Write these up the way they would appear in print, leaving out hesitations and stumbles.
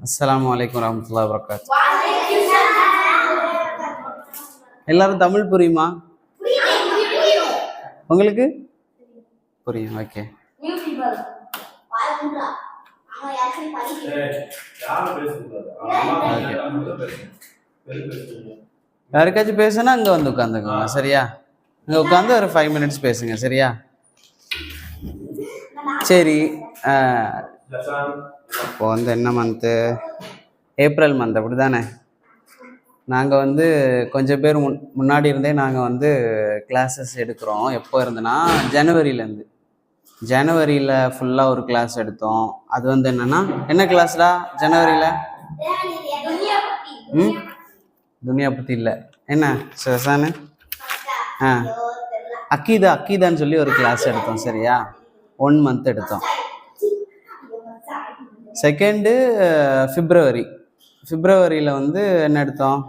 அஸ்ஸலாமு அலைக்கும் வரஹ்மத்துல்லாஹி வபரகாத்துஹு. எல்லாரும் தமிழ் புரியுமா? உங்களுக்கு புரியும்? ஓகே. யாருக்காச்சும் பேசுனா அங்கே வந்து உட்காந்துக்கோங்க, சரியா? இங்கே உட்காந்து ஒரு 5 minutes பேசுங்க, சரியா? சரி. இப்போ வந்து என்ன மந்த்து? ஏப்ரல் மந்த், அப்படி தானே? நாங்கள் வந்து கொஞ்சம் பேர் முன்னாடி இருந்தே நாங்கள் வந்து கிளாஸஸ் எடுக்கிறோம். எப்போ இருந்துன்னா ஜனவரியிலேருந்து. ஜனவரியில் ஃபுல்லாக ஒரு கிளாஸ் எடுத்தோம். அது வந்து என்னென்னா, என்ன கிளாஸ்டா ஜனவரியில்? துனியா பற்றி இல்லை, என்ன சசானு? அக்கீதான்னு சொல்லி ஒரு கிளாஸ் எடுத்தோம், சரியா? 1 month எடுத்தோம். செகண்டு பிப்ரவரியில் வந்து என்ன எடுத்தோம்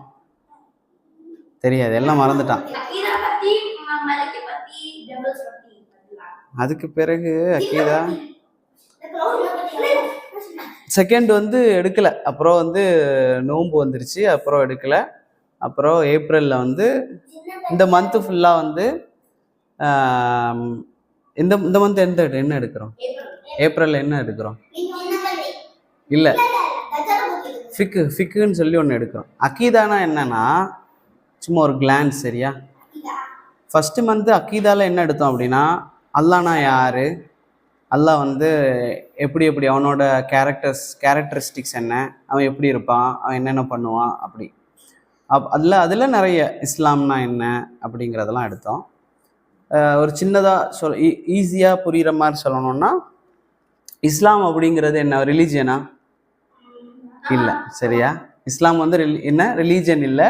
தெரியாது, எல்லாம் மறந்துட்டான். அதுக்கு பிறகு அக்கீதா செகண்ட் வந்து எடுக்கலை. அப்புறம் வந்து நோன்பு வந்துருச்சு, அப்புறம் எடுக்கலை. அப்புறம் ஏப்ரலில் வந்து இந்த மந்த்து ஃபுல்லாக வந்து இந்த மந்த் என்ன எடுக்கிறோம்? ஏப்ரலில் என்ன எடுக்கிறோம்? இல்லை, ஃபிக்குன்னு சொல்லி ஒன்று எடுக்கிறோம். அக்கீதானா என்னன்னா சும்மா ஒரு கிளான்ஸ், சரியா? ஃபஸ்ட்டு மந்த்து அக்கீதாவில் என்ன எடுத்தோம் அப்படின்னா, அல்லாஹ்னா யார், அல்லாஹ் வந்து எப்படி அவனோட கேரக்டரிஸ்டிக்ஸ் என்ன, அவன் எப்படி இருப்பான், அவன் என்னென்ன பண்ணுவான், அப்படி அதில் நிறைய இஸ்லாம்னா என்ன அப்படிங்கிறதெல்லாம் எடுத்தோம். ஒரு சின்னதாக ஈஸியாக புரிகிற மாதிரி சொல்லணும்னா, இஸ்லாம் அப்படிங்கிறது என்ன, ரிலீஜியனா? இல்லை, சரியா? இஸ்லாம் வந்து என்ன, ரிலீஜன் இல்லை,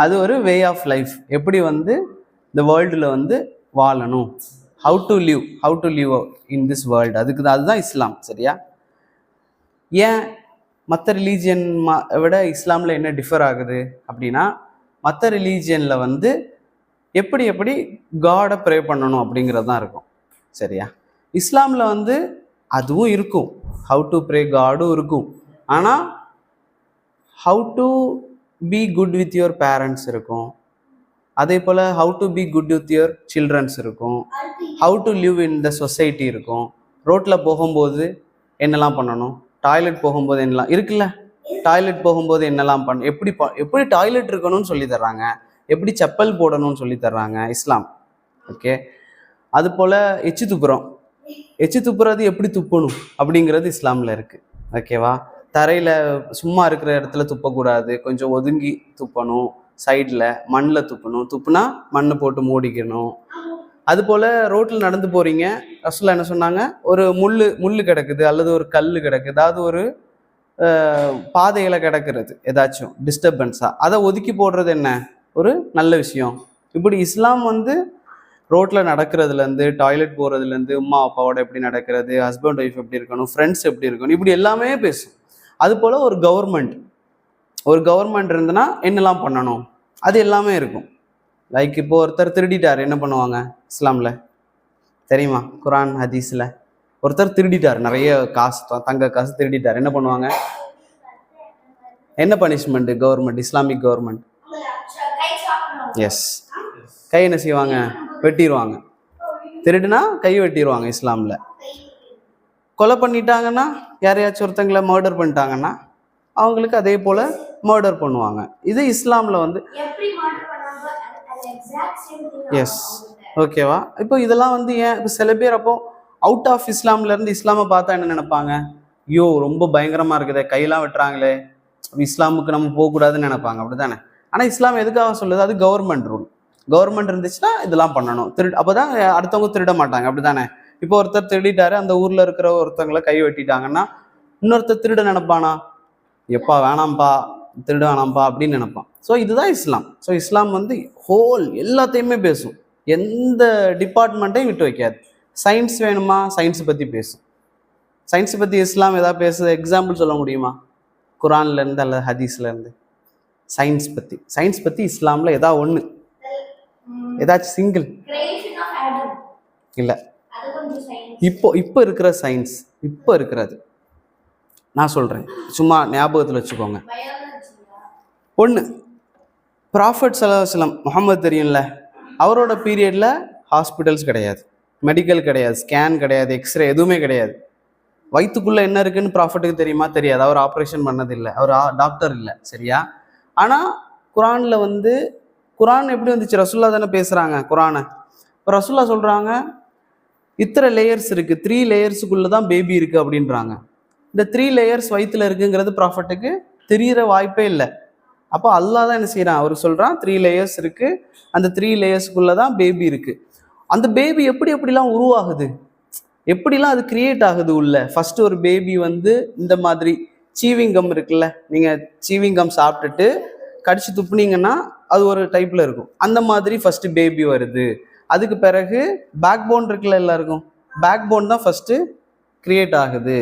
அது ஒரு வே ஆஃப் லைஃப். எப்படி வந்து இந்த வேர்ல்டில் வந்து வாழணும், how to live in this world, அதுதான் இஸ்லாம், சரியா? ஏன் மற்ற ரிலீஜியன் விட இஸ்லாமில் என்ன டிஃபர் ஆகுது அப்படின்னா, மற்ற ரிலீஜியனில் வந்து எப்படி காடை ப்ரே பண்ணணும் அப்படிங்கிறது தான் இருக்கும், சரியா? இஸ்லாமில் வந்து அதுவும் இருக்கும், ஹவு டு ப்ரே காடும் இருக்கும். ஆனால் how to be good with your parents இருக்கும், அதே போல் how to be good with your childrens இருக்கும், how to live in the society இருக்கும். ரோட்டில் போகும்போது என்னெல்லாம் பண்ணணும், டாய்லெட் போகும்போது என்னெல்லாம் இருக்குல்ல, டாய்லெட் போகும்போது என்னெல்லாம் எப்படி டாய்லெட் இருக்கணும்னு சொல்லி தர்றாங்க, எப்படி செப்பல் போடணும்னு சொல்லி தர்றாங்க இஸ்லாம், ஓகே? அது போல் எச்சு துப்புறது எப்படி துப்பணும் அப்படிங்கிறது இஸ்லாமில் இருக்குது, ஓகேவா? தரையில் சும்மா இருக்கிற இடத்துல துப்பக்கூடாது, கொஞ்சம் ஒதுங்கி துப்பணும், சைடில் மண்ணில் துப்புனா மண்ணை போட்டு மூடிக்கணும். அதுபோல் ரோட்டில் நடந்து போகிறீங்க, ரசூலுல்லாஹ் என்ன சொன்னாங்க, ஒரு முள் கிடக்குது அல்லது ஒரு கல் கிடக்குது, ஏதாவது ஒரு பாதையில் கிடக்கிறது, ஏதாச்சும் டிஸ்டர்பன்ஸாக, அதை ஒதுக்கி போடுறது என்ன ஒரு நல்ல விஷயம். இப்படி இஸ்லாம் வந்து ரோட்டில் நடக்கிறதுலேருந்து, டாய்லெட் போகிறதுலேருந்து, அம்மா அப்பாவோட எப்படி நடக்கிறது, ஹஸ்பண்ட் ஒய்ஃப் எப்படி இருக்கணும், ஃப்ரெண்ட்ஸ் எப்படி இருக்கணும், இப்படி எல்லாமே பேசும். அதுபோல் ஒரு கவர்மெண்ட் இருந்துன்னா என்னெல்லாம் பண்ணணும், அது எல்லாமே இருக்கும். லைக் இப்போ ஒருத்தர் திருடிட்டார், என்ன பண்ணுவாங்க இஸ்லாமில் தெரியுமா? குரான் ஹதீஸில் ஒருத்தர் திருடிட்டார், நிறைய காசு, தங்க காசு திருடிட்டார், என்ன பண்ணுவாங்க? என்ன punishment government, Islamic government? Yes, கை என்ன செய்வாங்க? வெட்டிடுவாங்க. திருடுனா கை வெட்டிடுவாங்க இஸ்லாமில். கொலை பண்ணிட்டாங்கன்னா, யாரையாச்சும் ஒருத்தங்களை மர்டர் பண்ணிட்டாங்கன்னா அவங்களுக்கு அதே போல் மர்டர் பண்ணுவாங்க. இது இஸ்லாமில் வந்து எஸ், ஓகேவா? இப்போ இதெல்லாம் வந்து ஏன் இப்போ சில பேர் அப்போ அவுட் ஆஃப் இஸ்லாம்லேருந்து இஸ்லாமை பார்த்தா என்ன நினைப்பாங்க, ஐயோ ரொம்ப பயங்கரமாக இருக்குதே, கையெல்லாம் வெட்டுறாங்களே, இஸ்லாமுக்கு நம்ம போகக்கூடாதுன்னு நினைப்பாங்க, அப்படி தானே? ஆனால் இஸ்லாம் எதுக்காக சொல்லுது, அது கவர்மெண்ட் ரூல். கவர்மெண்ட் இருந்துச்சுன்னா இதெல்லாம் பண்ணணும், அப்போ தான் அடுத்தவங்க திருட மாட்டாங்க, அப்படி தானே? இப்போ ஒருத்தர் திருடிட்டாரு, அந்த ஊரில் இருக்கிற ஒருத்தவங்களை கை வெட்டிட்டாங்கன்னா இன்னொருத்தர் திருட நினைப்பானா, எப்பா வேணாம்ப்பா, திருட வேணாம்ப்பா அப்படின்னு நினைப்பான். ஸோ இதுதான் இஸ்லாம். ஸோ இஸ்லாம் வந்து ஹோல் எல்லாத்தையுமே பேசும், எந்த டிபார்ட்மெண்ட்டையும் விட்டு வைக்காது. சயின்ஸ் வேணுமா, சயின்ஸை பற்றி பேசும். சயின்ஸை பற்றி இஸ்லாம் ஏதாவது பேசுது, எக்ஸாம்பிள் சொல்ல முடியுமா? குரான்லேருந்து அல்லது ஹதீஸ்லேருந்து சயின்ஸ் பற்றி இஸ்லாமில் ஏதாவது ஒன்று, ஏதாச்சும் சிங்கிள்? இல்லை, இப்போ இப்போ இருக்கிற சயின்ஸ், இப்போ இருக்கிறது நான் சொல்கிறேன், சும்மா ஞாபகத்தில் வச்சுக்கோங்க. ஒன்று, ப்ராஃபட் ஸல்லல்லாஹு அலைஹி வஸல்லம் முகமது தெரியும்ல, அவரோட பீரியடில் ஹாஸ்பிட்டல்ஸ் கிடையாது, மெடிக்கல் கிடையாது, ஸ்கேன் கிடையாது, எக்ஸ்ரே எதுவுமே கிடையாது. வயிற்றுக்குள்ளே என்ன இருக்குன்னு ப்ராஃபட்டுக்கு தெரியுமா? தெரியாது. அவர் ஆப்ரேஷன் பண்ணதில்லை, அவர் டாக்டர் இல்லை, சரியா? ஆனால் குரானில் வந்து, குரான் எப்படி வந்துச்சு? ரசூல்லா தானே பேசுகிறாங்க குரானை. இப்போ ரசூல்லா சொல்கிறாங்க இத்தனை லேயர்ஸ் இருக்குது, 3 லேயர்ஸுக்குள்ளே தான் பேபி இருக்குது அப்படின்றாங்க. இந்த 3 லேயர்ஸ் வயிற்றில் இருக்குங்கிறது ப்ராஃபட்டுக்கு தெரிகிற வாய்ப்பே இல்லை. அப்போ அல்லாஹ் தான் என்ன செய்கிறான்? அவர் சொல்கிறான் 3 லேயர்ஸ் இருக்குது, அந்த 3 லேயர்ஸுக்குள்ளே தான் பேபி இருக்குது. அந்த பேபி எப்படிலாம் உருவாகுது, எப்படிலாம் அது கிரியேட் ஆகுது உள்ள? ஃபஸ்ட்டு ஒரு பேபி வந்து இந்த மாதிரி சீவிங்கம் இருக்குல்ல, நீங்கள் சீவிங்கம் சாப்பிட்டுட்டு கடிச்சு துப்புனீங்கன்னா அது ஒரு டைப்பில் இருக்கும், அந்த மாதிரி ஃபஸ்ட்டு பேபி வருது. அதுக்கு பிறகு பேக் போன் இருக்குல்ல, எல்லாருக்கும் பேக் போன் தான் ஃபஸ்ட்டு கிரியேட் ஆகுது.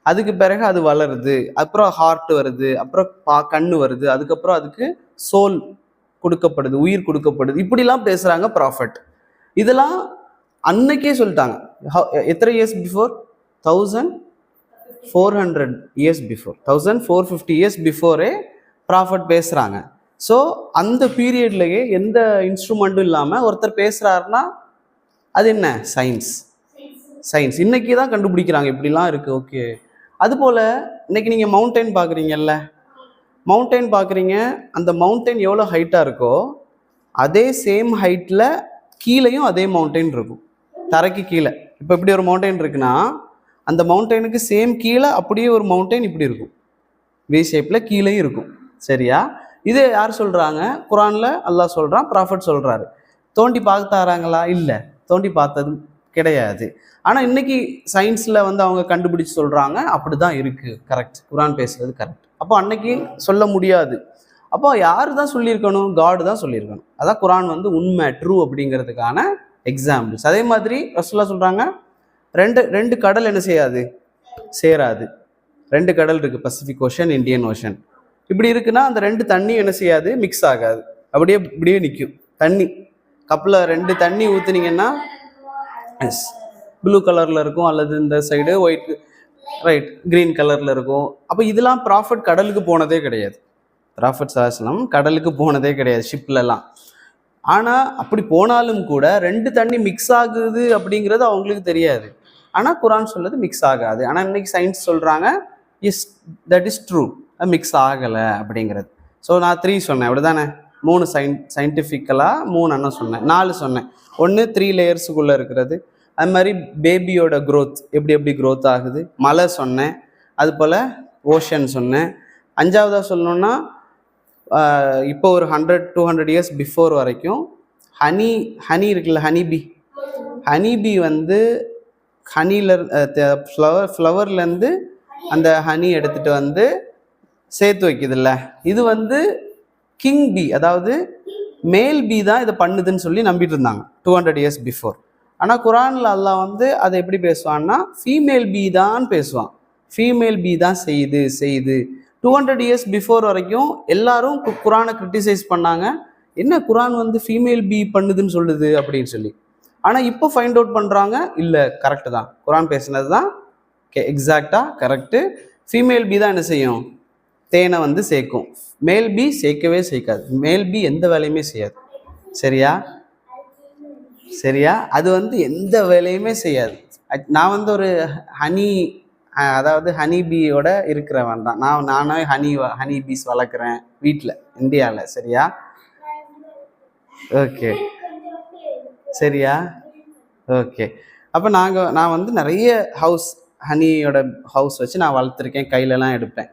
அதுக்கு பிறகு அது வளருது, அப்புறம் ஹார்ட் வருது, அப்புறம் கண்ணு வருது, அதுக்கப்புறம் அதுக்கு சோல் கொடுக்கப்படுது, உயிர் கொடுக்கப்படுது. இப்படிலாம் பேசுகிறாங்க ப்ராஃபட். இதெல்லாம் அன்னைக்கே சொல்லிட்டாங்க. எத்தனை years before? 1400 years before, 1450 years before prophet பேசுகிறாங்க. ஸோ அந்த பீரியட்லேயே எந்த இன்ஸ்ட்ருமெண்ட்டும் இல்லாமல் ஒருத்தர் பேசுகிறாருன்னா அது என்ன? சயின்ஸ். சயின்ஸ் இன்னைக்கு தான் கண்டுபிடிக்கிறாங்க இப்படிலாம் இருக்குது. ஓகே, அதுபோல் இன்னைக்கு நீங்கள் மவுண்டைன் பார்க்குறீங்கல்ல, மவுண்டைன் பார்க்குறீங்க, அந்த மவுண்டைன் எவ்வளோ ஹைட்டாக இருக்கோ அதே சேம் ஹைட்டில் கீழேயும் அதே மவுண்டைன் இருக்கும், தரைக்கு கீழே. இப்போ இப்படி ஒரு மவுண்டைன் இருக்குன்னா அந்த மவுண்டைனுக்கு சேம் கீழே அப்படியே ஒரு மவுண்டைன் இப்படி இருக்கும், வி ஷேப்பில் கீழேயும் இருக்கும், சரியா? இது யார் சொல்கிறாங்க? குரானில் அல்லாஹ் சொல்கிறான், ப்ராஃபட் சொல்கிறாரு. தோண்டி பார்த்தாராங்களா? இல்லை, தோண்டி பார்த்தது கிடையாது. ஆனால் இன்னைக்கு சயின்ஸில் வந்து அவங்க கண்டுபிடிச்சு சொல்கிறாங்க அப்படி தான் இருக்குது, கரெக்ட், குரான் பேசுகிறது கரெக்ட். அப்போ அன்னைக்கு சொல்ல முடியாது. அப்போ யார் தான் சொல்லியிருக்கணும்? காடு தான் சொல்லியிருக்கணும். அதான் குரான் வந்து உண்மை, ட்ரூ அப்படிங்கிறதுக்கான எக்ஸாம்பிள்ஸ். அதே மாதிரி ரசூலுல்லாஹ் சொல்கிறாங்க ரெண்டு கடல் என்ன செய்யாது? சேராது. 2 கடல் இருக்குது, பசிபிக் ஓஷன், இந்தியன் ஓஷன். இப்படி இருக்குன்னா அந்த 2 தண்ணியும் என்ன செய்யாது? மிக்ஸ் ஆகாது, இப்படியே நிற்கும். தண்ணி கப்பில் 2 தண்ணி ஊற்றுனீங்கன்னா எஸ் ப்ளூ கலரில் இருக்கும், அல்லது இந்த சைடு ஒயிட், ரைட், க்ரீன் கலரில் இருக்கும். அப்போ இதெல்லாம் ப்ராஃபட் கடலுக்கு போனதே கிடையாது, ப்ராஃபட் ஸல்லல்லாஹு அலைஹி வஸல்லம் கடலுக்கு போனதே கிடையாது ஷிப்லலாம். ஆனால் அப்படி போனாலும் கூட 2 தண்ணி மிக்ஸ் ஆகுது அப்படிங்கிறது அவங்களுக்கு தெரியாது. ஆனால் குரான் சொல்லுது மிக்ஸ் ஆகாது. ஆனால் இன்னைக்கு சயின்ஸ் சொல்கிறாங்க yes, that is true, mix ஆகலை அப்படிங்கிறது. ஸோ நான் 3 சொன்னேன், அப்படி தானே? 3 சயின்டிஃபிக்கலாக 3 அண்ணன் சொன்னேன், 4 சொன்னேன். ஒன்று 3 லேயர்ஸுக்குள்ளே இருக்கிறது, அது மாதிரி பேபியோட க்ரோத் எப்படி க்ரோத் ஆகுது, மலை சொன்னேன், அது போல் ஓஷன் சொன்னேன். 5வதாக சொல்லணுன்னா இப்போ ஒரு 100-200 இயர்ஸ் பிஃபோர் வரைக்கும் ஹனி இருக்குல்ல, ஹனிபி வந்து ஹனியில் ஃப்ளவர்லேருந்து அந்த ஹனி எடுத்துகிட்டு வந்து சேர்த்து வைக்குதுல்ல, இது வந்து கிங் பி, அதாவது மேல் பி தான் இதை பண்ணுதுன்னு சொல்லி நம்பிட்டு இருந்தாங்க 200 இயர்ஸ் பிஃபோர். ஆனால் குரானில் அல்லாஹ் வந்து அதை எப்படி பேசுவான்னா ஃபீமேல் பி தான் பேசுவான், ஃபீமேல் பி தான் செய்யுது. 200 இயர்ஸ் பிஃபோர் வரைக்கும் எல்லாரும் குரானை கிரிட்டிசைஸ் பண்ணாங்க, என்ன குரான் வந்து ஃபீமேல் பி பண்ணுதுன்னு சொல்லுது அப்படின்னு சொல்லி. ஆனால் இப்போ ஃபைண்ட் அவுட் பண்ணுறாங்க, இல்லை கரெக்டு தான், குரான் பேசுனது தான் எக்ஸாக்டாக கரெக்டு. ஃபீமேல் பி தான் என்ன செய்யும்? தேனை வந்து சேர்க்கும், மேல் பி சேர்க்கவே சேர்க்காது, மேல் பி எந்த வேலையுமே செய்யாது, சரியா? அது வந்து எந்த வேலையுமே செய்யாது. நான் வந்து ஒரு அதாவது ஹனி பீயோட இருக்கிறவன் தான், நானே ஹனி பீஸ் வளர்க்குறேன் வீட்டில், இந்தியாவில், சரியா? ஓகே, சரியா? ஓகே. அப்போ நான் வந்து நிறைய ஹனியோட ஹவுஸ் வச்சு நான் வளர்த்துருக்கேன், கையிலலாம் எடுப்பேன்.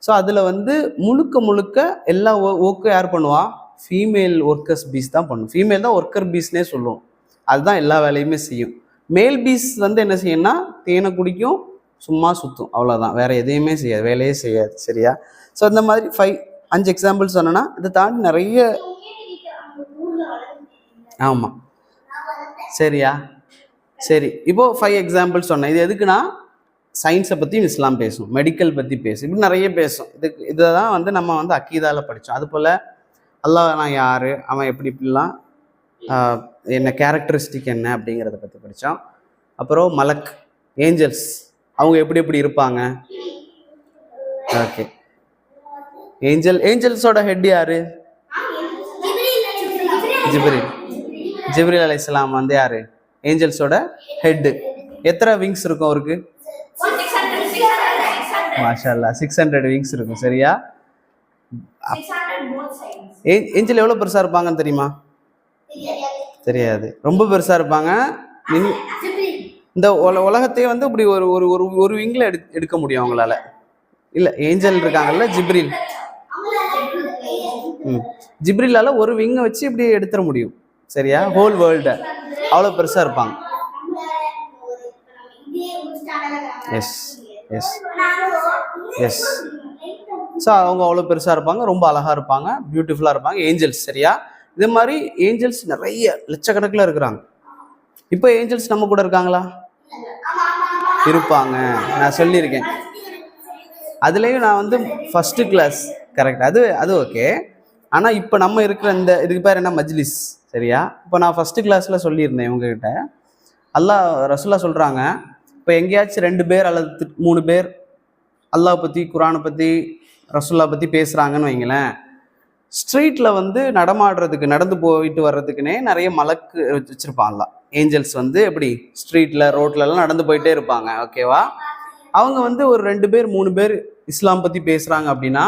ஸோ அதில் வந்து முழுக்க எல்லா ஒர்க்கும் யார் பண்ணுவா? ஃபீமேல் ஒர்க்கர்ஸ் பீஸ் தான் பண்ணும், ஃபீமேல் தான் ஒர்க்கர் பீஸ்னே சொல்லுவோம், அதுதான் எல்லா வேலையுமே செய்யும். மேல் பீஸ் வந்து என்ன செய்யும்னா தேனை குடிக்கும், சும்மா சுற்றும், அவ்வளோதான், வேறு எதையுமே செய்யாது, வேலையே செய்யாது, சரியா? ஸோ இந்த மாதிரி 5 எக்ஸாம்பிள் சொன்னேன்னா இதை தாண்டி நிறைய. ஆமாம், சரியா? சரி, இப்போது 5 எக்ஸாம்பிள் சொன்னேன். இது எதுக்குன்னா சயின்ஸை பற்றியும் இஸ்லாம் பேசும், மெடிக்கல் பற்றி பேசும், இப்படி நிறைய பேசும். இதை தான் வந்து நம்ம வந்து அக்கீதாவில் படித்தோம். அதுபோல் அல்லாஹ் நான் யார், அவன் இப்படிலாம் என்ன கேரக்டரிஸ்டிக் என்ன அப்படிங்கிறத பற்றி படித்தோம். அப்புறம் மலக், ஏஞ்சல்ஸ், அவங்க எப்படி எப்படி இருப்பாங்க? ஓகே, ஏஞ்சல்ஸோட ஹெட் யாரு? ஜிப்ரீல். ஜிப்ரீல் அலைஹிஸ்ஸலாம் வந்து யாரு? ஏஞ்சல்ஸோட ஹெட். எத்தனை விங்ஸ் இருக்கும் அவருக்கு? மாஷா அல்லாஹ், 600 விங்ஸ் இருக்கும். சரியா? ஏஞ்சல் எவ்வளவு பெருசா இருப்பாங்கன்னு தெரியுமா? தெரியாது, ரொம்ப பெருசா இருப்பாங்க. இந்த உலகத்தையே வந்து இப்படி ஒரு ஒரு ஒரு விங்ல எடுக்க முடியும் அவங்களால. இல்ல, ஏஞ்சல் இருக்காங்கல்ல, ஜிப்ரீல். ஜிப்ரீலால ஒரு விங்கை வச்சு இப்படி எடுத்துட முடியும். சரியா? ஹோல் வேர்ல்ட அவ்வளோ பெருசா இருப்பாங்க. S S S. ஸோ அவங்க அவ்வளோ பெருசாக இருப்பாங்க, ரொம்ப அழகாக இருப்பாங்க, பியூட்டிஃபுல்லாக இருப்பாங்க ஏஞ்சல்ஸ். சரியா? இது மாதிரி ஏஞ்சல்ஸ் நிறைய லட்சக்கணக்கில் இருக்கிறாங்க. இப்போ ஏஞ்சல்ஸ் நம்ம கூட இருக்காங்களா? இருப்பாங்க, நான் சொல்லியிருக்கேன். அதுலேயும் நான் வந்து ஃபஸ்ட்டு கிளாஸ், கரெக்ட், அது ஓகே. ஆனால் இப்போ நம்ம இருக்கிற இந்த இதுக்கு பேர் என்ன? மஜ்லிஸ். சரியா? இப்போ நான் ஃபஸ்ட்டு கிளாஸில் சொல்லியிருந்தேன் உங்ககிட்ட. அல்லாஹ் ரசூலுல்லாஹ் சொல்கிறாங்க, இப்போ எங்கேயாச்சும் 2 பேர் அல்லது 3 பேர் அல்லாஹ் பற்றி, குரானை பற்றி, ரசூலுல்லாஹ் பற்றி பேசுகிறாங்கன்னு வைங்களேன், ஸ்ட்ரீட்டில் வந்து நடமாடுறதுக்கு, நடந்து போயிட்டு வர்றதுக்குன்னே நிறைய மலக்கு வச்சுருப்பாங்களா. ஏஞ்சல்ஸ் வந்து எப்படி ஸ்ட்ரீட்டில், ரோட்லலாம் நடந்து போயிட்டே இருப்பாங்க. ஓகேவா? அவங்க வந்து ஒரு 2 பேர் 3 பேர் இஸ்லாம் பற்றி பேசுகிறாங்க அப்படின்னா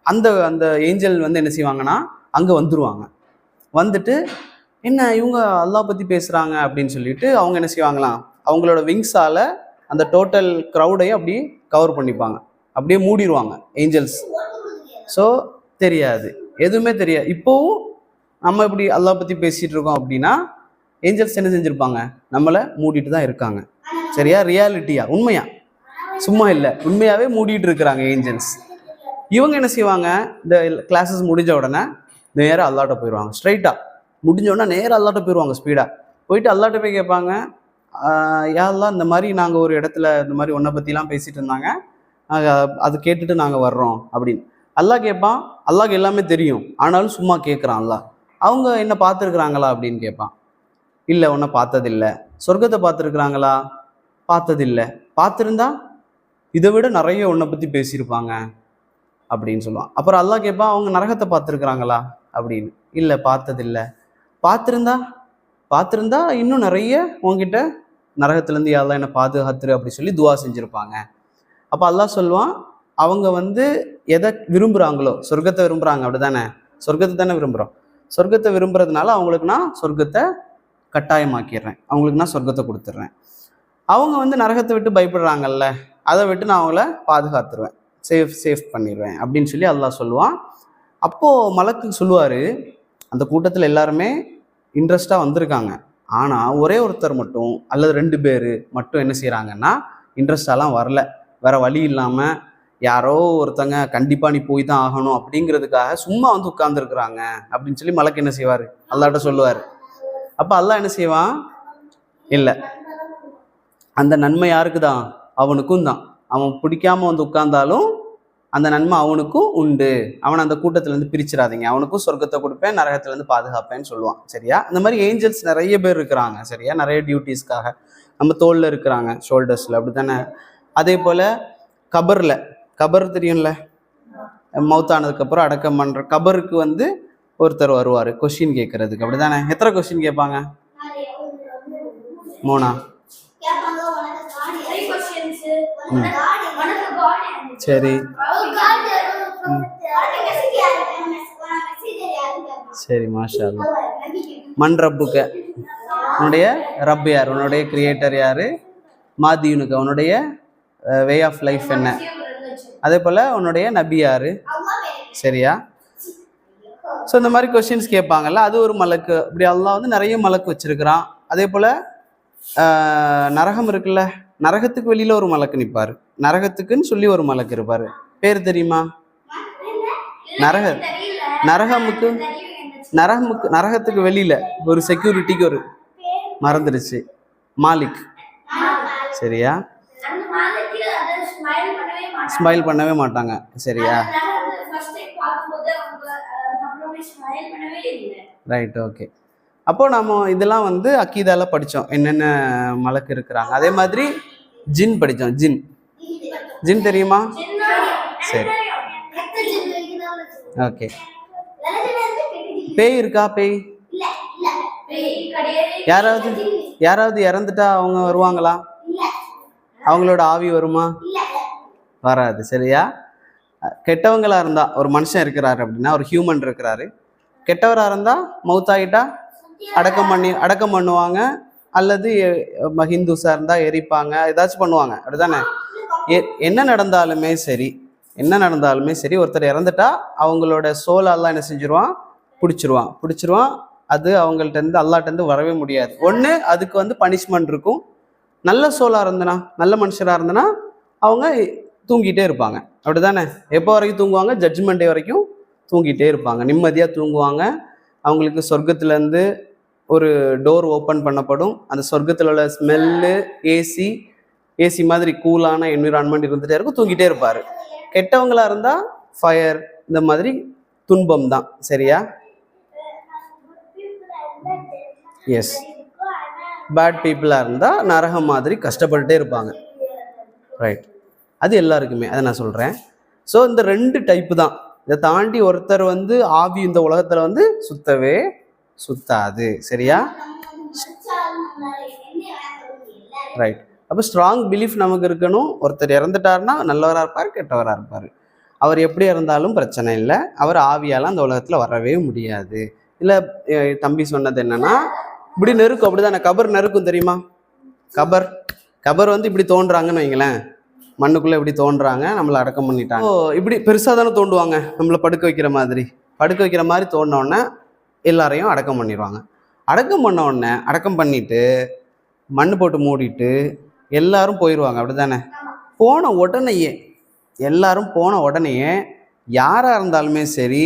அந்த அந்த ஏஞ்சல் வந்து என்ன செய்வாங்கன்னா அங்கே வந்துடுவாங்க. வந்துட்டு என்ன இவங்க அல்லாஹ் பற்றி பேசுகிறாங்க அப்படின்னு சொல்லிட்டு அவங்க என்ன செய்வாங்களாம், அவங்களோட விங்ஸால் அந்த டோட்டல் க்ரௌடையும் அப்படியே கவர் பண்ணிப்பாங்க, அப்படியே மூடிடுவாங்க ஏஞ்சல்ஸ். ஸோ தெரியாது, எதுவுமே தெரியாது. இப்போவும் நம்ம இப்படி அல்லாஹ் பற்றி பேசிகிட்டு இருக்கோம் அப்படின்னா ஏஞ்சல்ஸ் என்ன செஞ்சுருப்பாங்க? நம்மளை மூடிட்டு தான் இருக்காங்க. சரியா? ரியாலிட்டியா, உண்மையா, சும்மா இல்லை, உண்மையாகவே மூடிட்டு இருக்கிறாங்க ஏஞ்சல்ஸ். இவங்க என்ன செய்வாங்க? இந்த கிளாஸஸ் முடிஞ்ச உடனே நேராக அல்லாட்ட போயிடுவாங்க. ஸ்ட்ரைட்டாக முடிஞ்ச உடனே நேராக அல்லாட்ட போயிடுவாங்க. ஸ்பீடாக போயிட்டு அல்லாட்ட போய் கேட்பாங்க, யா அல்லாஹ், இந்த மாதிரி நாங்கள் ஒரு இடத்துல இந்த மாதிரி உன்னை பற்றிலாம் பேசிகிட்டு இருந்தாங்க, அது கேட்டுட்டு நாங்கள் வர்றோம் அப்படின்னு. அல்லாஹ் கேட்பான். அல்லாஹ்க்கு எல்லாமே தெரியும், ஆனாலும் சும்மா கேட்குறான் அல்லாஹ். அவங்க என்ன பார்த்துருக்குறாங்களா அப்படின்னு கேட்பான். இல்லை, உன்னை பார்த்ததில்லை. சொர்க்கத்தை பார்த்துருக்குறாங்களா? பார்த்ததில்லை. பார்த்துருந்தா இதை விட நிறைய உன்னை பற்றி பேசியிருப்பாங்க அப்படின்னு சொல்லுவான். அப்புறம் அல்லாஹ் கேட்பான், அவங்க நரகத்தை பார்த்துருக்குறாங்களா அப்படின்னு. இல்லை, பார்த்ததில்லை. பார்த்துருந்தா இன்னும் நிறைய உங்ககிட்ட நரகத்துலேருந்து யாரெல்லாம் என்ன பாதுகாத்துரு அப்படி சொல்லி துவா செஞ்சுருப்பாங்க. அப்போ அல்லாஹ் சொல்லுவான், அவங்க வந்து எதை விரும்புகிறாங்களோ, சொர்க்கத்தை விரும்புகிறாங்க, அப்படி தானே? சொர்க்கத்தை தானே விரும்புகிறோம். சொர்க்கத்தை விரும்புறதுனால அவங்களுக்கு நான் சொர்க்கத்தை கட்டாயமாக்கிடுறேன், அவங்களுக்கு நான் சொர்க்கத்தை கொடுத்துட்றேன். அவங்க வந்து நரகத்தை விட்டு பயப்படுறாங்கல்ல, அதை விட்டு நான் அவங்கள பாதுகாத்துருவேன், சேஃப் பண்ணிடுவேன் அப்படின்னு சொல்லி அல்லாஹ் சொல்லுவான். அப்போது மலக்கு சொல்லுவார், அந்த கூட்டத்தில் எல்லாருமே இன்ட்ரெஸ்டாக வந்திருக்காங்க, ஆனால் ஒரே ஒருத்தர் மட்டும் அல்லது 2 பேர் மட்டும் என்ன செய்கிறாங்கன்னா இன்ட்ரெஸ்டாலாம் வரல. வேற வழி இல்லாமல் யாரோ ஒருத்தங்க கண்டிப்பாக நீ போய் தான் ஆகணும் அப்படிங்கிறதுக்காக சும்மா வந்து உட்கார்ந்துருக்குறாங்க அப்படின்னு சொல்லி மலக்கு என்ன செய்வார்? அல்லாட்ட சொல்லுவார். அப்போ அல்லாஹ் என்ன செய்வான்? இல்லை, அந்த நன்மை யாருக்கு தான்? அவனுக்கும் தான். அவன் பிடிக்காம வந்து உட்கார்ந்தாலும் அந்த நன்மை அவனுக்கும் உண்டு, அவனை அந்த கூட்டத்திலேருந்து பிரிச்சிடாதீங்க, அவனுக்கும் சொர்க்கத்தை கொடுப்பேன், நரகத்திலேருந்து பாதுகாப்பேன்னு சொல்லுவான். சரியா? அந்த மாதிரி ஏஞ்சல்ஸ் நிறைய பேர் இருக்கிறாங்க. சரியா? நிறைய டியூட்டிஸ்க்காக நம்ம தோளில் இருக்கிறாங்க, ஷோல்டர்ஸில், அப்படி தானே? அதே போல் கபர் தெரியும்ல, மௌத்தானதுக்கப்புறம் அடக்கம் பண்ணுற கபருக்கு வந்து ஒருத்தர் வருவார் கொஸ்டின் கேட்கறதுக்கு, அப்படி தானே? எத்தனை கொஸ்டின் கேட்பாங்க? 3. சரி சரி, மாஷா அல்லாஹ். மண் ரப்புக்க, உன்னுடைய ரப் யார்? உன்னுடைய கிரியேட்டர் யாரு? மாதீனுக்கு, உன்னுடைய வே ஆஃப் லைஃப் என்ன? அதே போல் உன்னுடைய நபி யாரு? சரியா? ஸோ இந்த மாதிரி கொஸ்டின்ஸ் கேட்பாங்கல்ல, அது ஒரு மலக்கு. இப்படி அல்லாஹ் வந்து நிறைய மலக்கு வச்சிருக்கிறான். அதே போல் நரகம் இருக்குல்ல, நரகத்துக்கு வெளியில் ஒரு மலக்கு நிற்பார். நரகத்துக்குன்னு சொல்லி ஒரு மலக்கு இருப்பார். பேர் தெரியுமா? நரகத்துக்கு வெளியில் ஒரு செக்யூரிட்டிக்கு ஒரு மறந்துடுச்சு, மாலிக். சரியா? ஸ்மைல் பண்ணவே மாட்டாங்க. சரியா? Right, okay. அப்போ நம்ம இதெல்லாம் வந்து அக்கீதால படித்தோம், என்னென்ன மலக்கு இருக்கிறாங்க. அதே மாதிரி ஜின் படித்தோம். ஜின் ஜின் தெரியுமா? சரி, ஓகே. பேய் இருக்கா? பேய் யாராவது யாராவது இறந்துட்டா அவங்க வருவாங்களா? அவங்களோட ஆவி வருமா? வராது. சரியா? கெட்டவங்களா இருந்தா, ஒரு மனுஷன் இருக்கிறாரு அப்படின்னா, ஒரு ஹியூமன் இருக்கிறாரு, கெட்டவராக இருந்தா மவுத்தாயிட்டா அடக்கம் பண்ணுவாங்க, அல்லது ஹிந்துஸா இருந்தா எரிப்பாங்க, ஏதாச்சும் பண்ணுவாங்க, அப்படிதானே? என்ன நடந்தாலுமே சரி ஒருத்தர் இறந்துட்டா அவங்களோட சோலெல்லாம் என்ன செஞ்சிருவான்? பிடிச்சிருவான். அது அவங்கள்ட்ட இருந்து அல்லாஹ்ட்ட வரவே முடியாது. ஒன்று அதுக்கு வந்து பனிஷ்மெண்ட் இருக்கும். நல்ல சோலாக இருந்தனா, நல்ல மனுஷராக இருந்தனா அவங்க தூங்கிட்டே இருப்பாங்க, அப்படிதானே? எப்போ வரைக்கும் தூங்குவாங்க? ஜட்ஜ்மெண்ட் டே வரைக்கும் தூங்கிட்டே இருப்பாங்க, நிம்மதியாக தூங்குவாங்க. அவங்களுக்கு சொர்க்கத்துலேருந்து ஒரு டோர் ஓப்பன் பண்ணப்படும். அந்த சொர்க்கத்தில் உள்ள ஸ்மெல்லு, ஏசி மாதிரி கூலான என்விரான்மெண்ட் இருந்துகிட்டே இருக்கும், தூங்கிட்டே இருப்பார். கெட்டவங்களாக இருந்தால் ஃபயர், இந்த மாதிரி துன்பம் தான். சரியா? எஸ். பேட் பீப்புளாக இருந்தால் நரகம் மாதிரி கஷ்டப்பட்டுட்டே இருப்பாங்க. ரைட், அது எல்லாருக்குமே, அதை நான் சொல்கிறேன். ஸோ இந்த 2 டைப்பு தான். இதை தாண்டி ஒருத்தர் வந்து ஆவி இந்த உலகத்தில் வந்து சுத்தவே சுத்தாது. சரியா? ரைட். அப்போ ஸ்ட்ராங் பிலீஃப் நமக்கு இருக்கணும். ஒருத்தர் இறந்துட்டார்னா நல்லவராக இருப்பார், கெட்டவராக இருப்பார். அவர் எப்படி இருந்தாலும் பிரச்சனை இல்லை, அவர் ஆவியால் அந்த உலகத்தில் வரவே முடியாது. இல்லை, தம்பி சொன்னது என்னன்னா, இப்படி நெருக்கும், அப்படிதானே? கபர் நெருக்கும், தெரியுமா? கபர் வந்து இப்படி தோன்றாங்கன்னு வைங்களேன், மண்ணுக்குள்ளே இப்படி தோன்றாங்க, நம்மளை அடக்கம் பண்ணிட்டாங்க. இப்படி பெருசாக தானே தோண்டுவாங்க, நம்மளை படுக்க வைக்கிற மாதிரி தோண்டினோடனே எல்லாரையும் அடக்கம் பண்ணிடுவாங்க. அடக்கம் பண்ணிட்டு மண் போட்டு மூடிட்டு எல்லாரும் போயிடுவாங்க, அப்படிதானே? எல்லாரும் போன உடனேயே யாராக இருந்தாலுமே சரி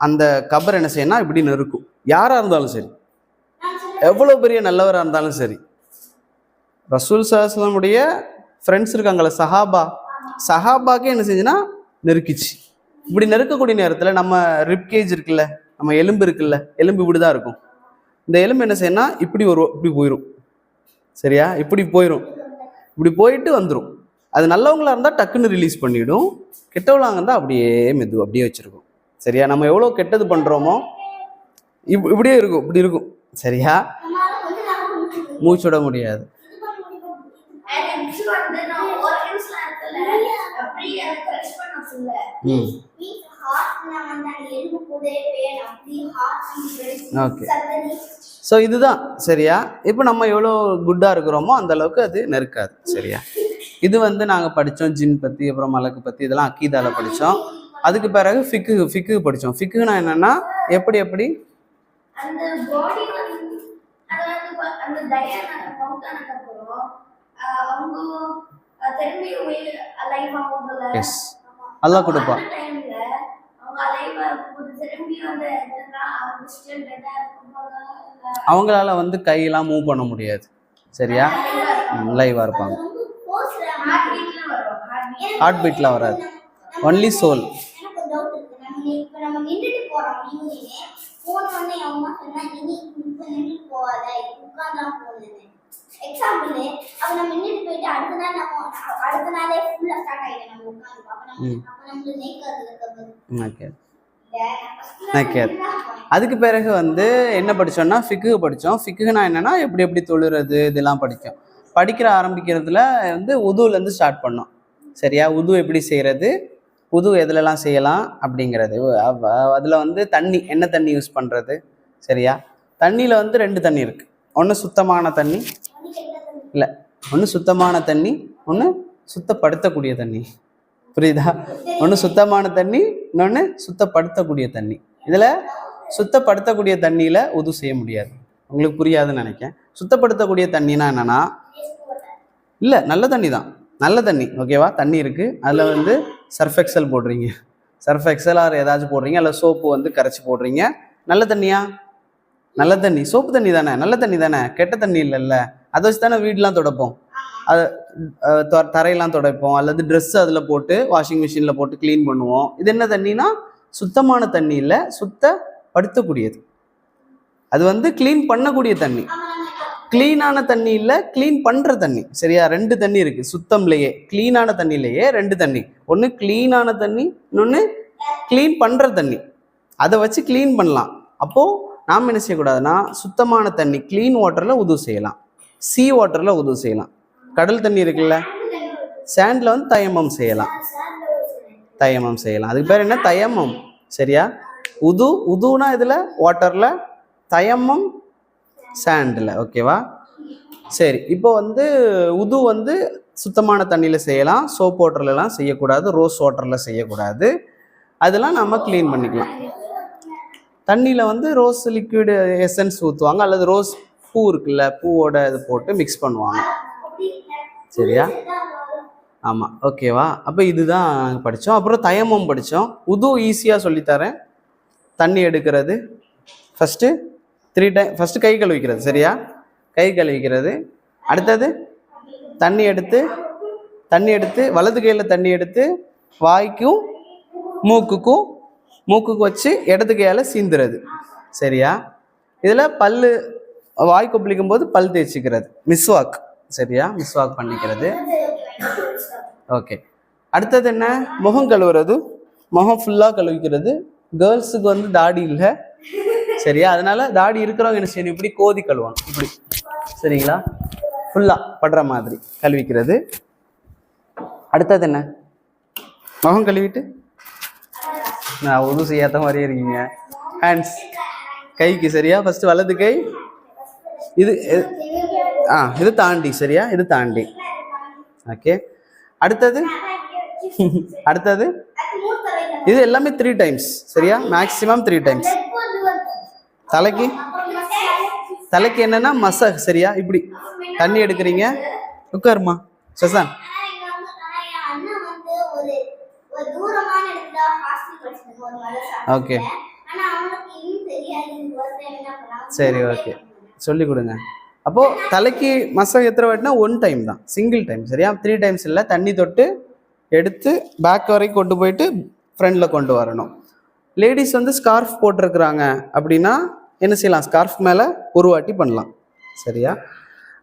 அந்த கபர் என்ன செய்யணும்? இப்படி நெருக்கும். யாராக இருந்தாலும் சரி, எவ்வளோ பெரிய நல்லவராக இருந்தாலும் சரி. ரசூல் ஸல்லல்லாஹு அலைஹி வஸல்லம் ஃப்ரெண்ட்ஸ் இருக்காங்களே, சஹாபாக்கே என்ன செஞ்சுன்னா நெருக்கிச்சு. இப்படி நெருக்கக்கூடிய நேரத்தில் நம்ம ரிப்கேஜ் இருக்குல்ல, நம்ம எலும்பு இப்படி தான் இருக்கும். இந்த எலும்பு என்ன செய்யணும்னா இப்படி போயிடும். சரியா? இப்படி போயிட்டு வந்துடும். அது நல்லவங்களா இருந்தால் டக்குன்னு ரிலீஸ் பண்ணிவிடும், கெட்டவங்களாக இருந்தால் அப்படியே வச்சுருக்கும். சரியா? நம்ம எவ்வளோ கெட்டது பண்ணுறோமோ இப்படி இருக்கும். சரியா? மூச்சு விட முடியாது. ஓகே, ஸோ இதுதான். சரியா? இப்போ நம்ம எவ்வளோ குட்டாக இருக்கிறோமோ அந்த அளவுக்கு அது நெருக்காது. சரியா? இது வந்து நாங்கள் படித்தோம், ஜின் பற்றி, அப்புறம் மலக்கு பற்றி, இதெல்லாம் அக்கீதால படித்தோம். அதுக்கு பிறகு ஃபிக்கு படித்தோம். ஃபிக்குனா என்னன்னா, எப்படி எஸ், அல்லாஹ் கொடுப்பா. அவங்களால வந்து கையெல்லாம் மூவ் பண்ண முடியாது. சரியா? லைவா இருப்பாங்க. ஹார்ட் பீட்ல வராது, ஒன்லி சோல். அதுக்கு பிறகு வந்து என்ன படித்தோம்னா, ஃபிக்கு படித்தோம். ஃபிக்குனா என்னன்னா, எப்படி தொழுறது, இதெல்லாம் படிக்கிற ஆரம்பிக்கிறதுல வந்து உதுலேருந்து ஸ்டார்ட் பண்ணோம். சரியா? உது எப்படி செய்கிறது, உது எதுலலாம் செய்யலாம் அப்படிங்கிறது. அதில் வந்து என்ன தண்ணி யூஸ் பண்ணுறது. சரியா? தண்ணியில் வந்து 2 தண்ணி இருக்குது. ஒன்று சுத்தமான தண்ணி, ஒன்று சுத்தப்படுத்தக்கூடிய தண்ணி. புரியுதா? ஒன்று சுத்தமான தண்ணி, இன்னொன்று சுத்தப்படுத்தக்கூடிய தண்ணி. இதில் சுத்தப்படுத்தக்கூடிய தண்ணியில் உது செய்ய முடியாது. உங்களுக்கு புரியாதுன்னு நினைக்கிறேன். சுத்தப்படுத்தக்கூடிய தண்ணினா என்னன்னா, இல்லை, நல்ல தண்ணி தான், நல்ல தண்ணி. ஓகேவா? தண்ணி இருக்குது, அதில் வந்து சர்ஃப் எக்ஸல் போடுறீங்க, சர்ஃப் எக்ஸல் ஆர் ஏதாச்சும் போடுறீங்க, அதில் சோப்பு வந்து கரைச்சி போடுறீங்க. நல்ல தண்ணியா? நல்ல தண்ணி. சோப்பு தண்ணி தானே, நல்ல தண்ணி தானே, கெட்ட தண்ணி இல்லைல்ல. அதை வச்சு தானே வீடெலாம் துடைப்போம், அது தரையெல்லாம் துடைப்போம், அல்லது ட்ரெஸ்ஸு அதில் போட்டு வாஷிங் மிஷினில் போட்டு க்ளீன் பண்ணுவோம். இது என்ன தண்ணினா, சுத்தமான தண்ணி இல்லை, சுத்தப்படுத்தக்கூடியது. அது வந்து க்ளீன் பண்ணக்கூடிய தண்ணி. க்ளீனான தண்ணி இல்லை, க்ளீன் பண்ணுற தண்ணி. சரியா? ரெண்டு தண்ணி இருக்குது சுத்தம்லையே. க்ளீனான தண்ணியிலேயே ரெண்டு தண்ணி. ஒன்று க்ளீனான தண்ணி, இன்னொன்று க்ளீன் பண்ணுற தண்ணி. அதை வச்சு க்ளீன் பண்ணலாம். அப்போது நாம் என்ன செய்யக்கூடாதுன்னா, சுத்தமான தண்ணி க்ளீன் வாட்டரில் உது செய்யலாம், சீ வாட்டரில் உது செய்யலாம். கடல் தண்ணி இருக்குல்ல, சாண்டில் வந்து தயமம் செய்யலாம். தயமம் செய்யலாம். அதுக்கு பேர் என்ன? தயமம். சரியா? உதுனா இதில் வாட்டரில், தயமம் சாண்டில். ஓகேவா? சரி, இப்போ வந்து உது வந்து சுத்தமான தண்ணியில் செய்யலாம், சோப் வாட்டர்லலாம் செய்யக்கூடாது, ரோஸ் வாட்டரில் செய்யக்கூடாது. அதெல்லாம் நம்ம க்ளீன் பண்ணிக்கலாம். தண்ணியில் வந்து ரோஸ் லிக்விட் எசன்ஸ் ஊற்றுவாங்க, அல்லது ரோஸ் பூ இருக்குல்ல, பூவோட இது போட்டு மிக்ஸ் பண்ணுவாங்க. சரியா? ஆமாம். ஓகேவா? அப்போ இதுதான் படித்தோம். அப்புறம் தயமம் படித்தோம். உது ஈஸியாக சொல்லித்தரேன். தண்ணி எடுக்கிறது ஃபஸ்ட்டு 3 டைம். ஃபஸ்ட்டு கை கழுவிக்கிறது. சரியா? கை கழுவிக்கிறது. அடுத்தது தண்ணி எடுத்து வலது கையில் தண்ணி எடுத்து வாய்க்கும் மூக்குக்கு வச்சு இடது கையால் சீந்துறது. சரியா? இதில் பல்லு வாய் கொப்பளிக்கும் போது பல் தேய்ச்சிக்கிறது, மிஸ்வாக். சரியா? மிஸ்வாக் பண்ணிக்கிறது. ஓகே. அடுத்தது என்ன? முகம் கழுவுறது. முகம் ஃபுல்லாக கழுவிக்கிறது. கேர்ள்ஸுக்கு வந்து தாடி இல்லை. சரியா? அதனால தாடி இருக்கிறவங்க என்ன செய்யணும்? இப்படி கோதி கழுவணும், இப்படி. சரிங்களா? ஃபுல்லாக படுற மாதிரி கழுவிக்கிறது. அடுத்தது என்ன? முகம் கழுவிட்டு நான் உது செய்யாத மாதிரியே இருக்கீங்க. ஹேண்ட்ஸ், கைக்கு. சரியா? ஃபஸ்ட்டு வலது கை, இது தாண்டி. சரியா? இது தாண்டி. ஓகே. அடுத்தது இது எல்லாமே 3 டைம்ஸ். சரியா? Maximum 3 times. தலைக்கு என்னன்னா மசாஜ். சரியா? இப்படி தண்ணி எடுக்கிறீங்க. உட்காருமா சசான். ஓகே, சரி, ஓகே, சொல்லி கொடுங்க. அப்போது தலைக்கு மசாஜ் எத்தனை வாட்டினா 1 டைம் தான், சிங்கிள் டைம். சரியா? 3 டைம்ஸ் இல்லை. தண்ணி தொட்டு எடுத்து பேக் வரைக்கும் கொண்டு போயிட்டு ஃப்ரண்டில் கொண்டு வரணும். லேடிஸ் வந்து ஸ்கார்ஃப் போட்டிருக்கிறாங்க அப்படின்னா என்ன செய்யலாம்? ஸ்கார்ஃப் மேலே ஒரு வாட்டி பண்ணலாம். சரியா?